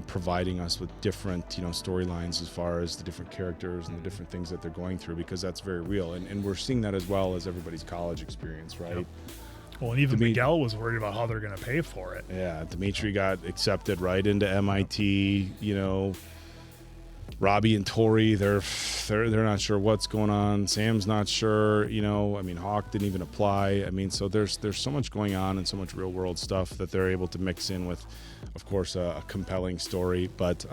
providing us with different storylines as far as the different characters and the different things that they're going through, because that's very real, and we're seeing that as well as everybody's college experience, right? Yep. Well, and even Miguel was worried about how they're going to pay for it. Yeah, Dimitri got accepted right into MIT. Robbie and Tori, they're not sure what's going on. Sam's not sure. Hawk didn't even apply. So there's so much going on and so much real world stuff that they're able to mix in with, of course, a compelling story. But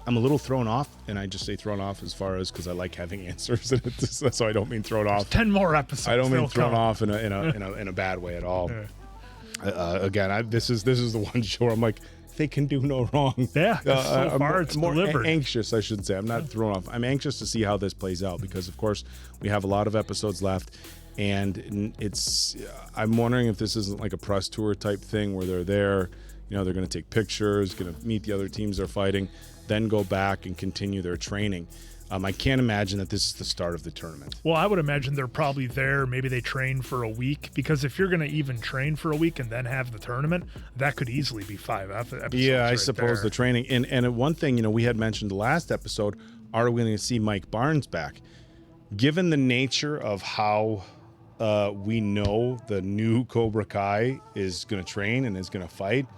I'm a little thrown off, and I just say thrown off as far as because I like having answers in it, so I don't mean thrown off. 10 more episodes. I don't mean thrown off in a bad way at all. Yeah. Again, this is the one show where I'm like, they can do no wrong. Yeah, so far it's more delivered. Anxious, I should say. I'm not thrown off. I'm anxious to see how this plays out because, of course, we have a lot of episodes left, and I'm wondering if this isn't like a press tour type thing where they're there, they're going to take pictures, going to meet the other teams they're fighting, then go back and continue their training. I can't imagine that this is the start of the tournament. Well, I would imagine they're probably there. Maybe they train for a week, because if you're going to even train for a week and then have the tournament, that could easily be 5 episodes. Yeah, I right suppose there. the training. And one thing, we had mentioned the last episode, are we going to see Mike Barnes back? Given the nature of how we know the new Cobra Kai is going to train and is going to fight,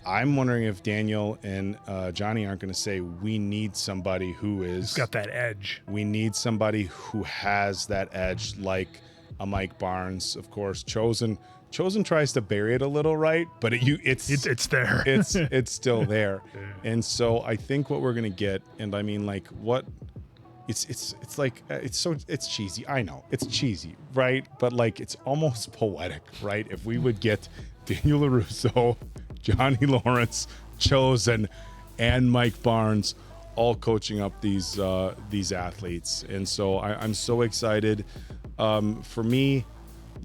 I'm wondering if Daniel and Johnny aren't going to say, we need somebody who's got that edge. We need somebody who has that edge, like a Mike Barnes. Of course, Chosen tries to bury it a little, right? But it's there. It's still there. And so I think what we're going to get, and I mean, like, what it's like it's cheesy. I know it's cheesy, right? But like it's almost poetic, right? If we would get Daniel LaRusso, Johnny Lawrence, Chosen, and Mike Barnes all coaching up these athletes, and so I'm so excited. For me,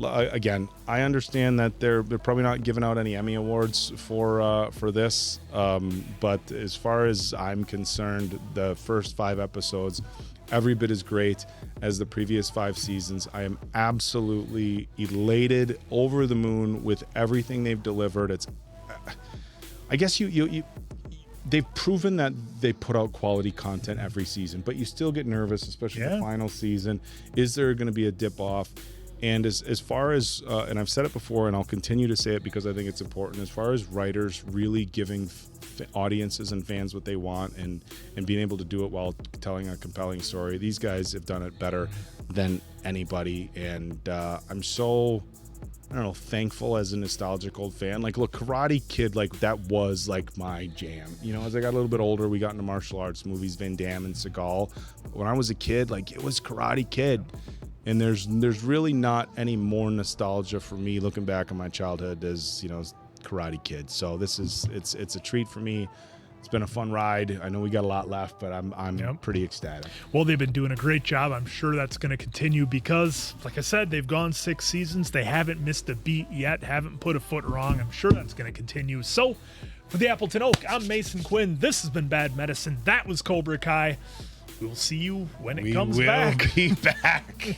again, I understand that they're probably not giving out any Emmy awards for this, but as far as I'm concerned, the first 5 episodes, every bit as great as the previous 5 seasons. I am absolutely elated, over the moon with everything they've delivered. It's, I guess they've proven that they put out quality content every season, but you still get nervous, especially the final season. Is there going to be a dip off? And as far as, and I've said it before, and I'll continue to say it because I think it's important, as far as writers really giving audiences and fans what they want and being able to do it while telling a compelling story, these guys have done it better than anybody. And I'm so, I don't know, thankful as a nostalgic old fan. Like, look, Karate Kid, like, that was, like, my jam. You know, as I got a little bit older, we got into martial arts movies, Van Damme and Seagal. When I was a kid, like, it was Karate Kid. And there's really not any more nostalgia for me looking back on my childhood as, you know, Karate Kid. So this is, it's a treat for me. It's been a fun ride. I know we got a lot left, but I'm pretty ecstatic. Well, they've been doing a great job. I'm sure that's going to continue because, like I said, they've gone 6 seasons. They haven't missed a beat yet, haven't put a foot wrong. I'm sure that's going to continue. So for the Appleton Oak, I'm Mason Quinn. This has been Bad Medicine. That was Cobra Kai. We'll see you when it comes back. We will be back.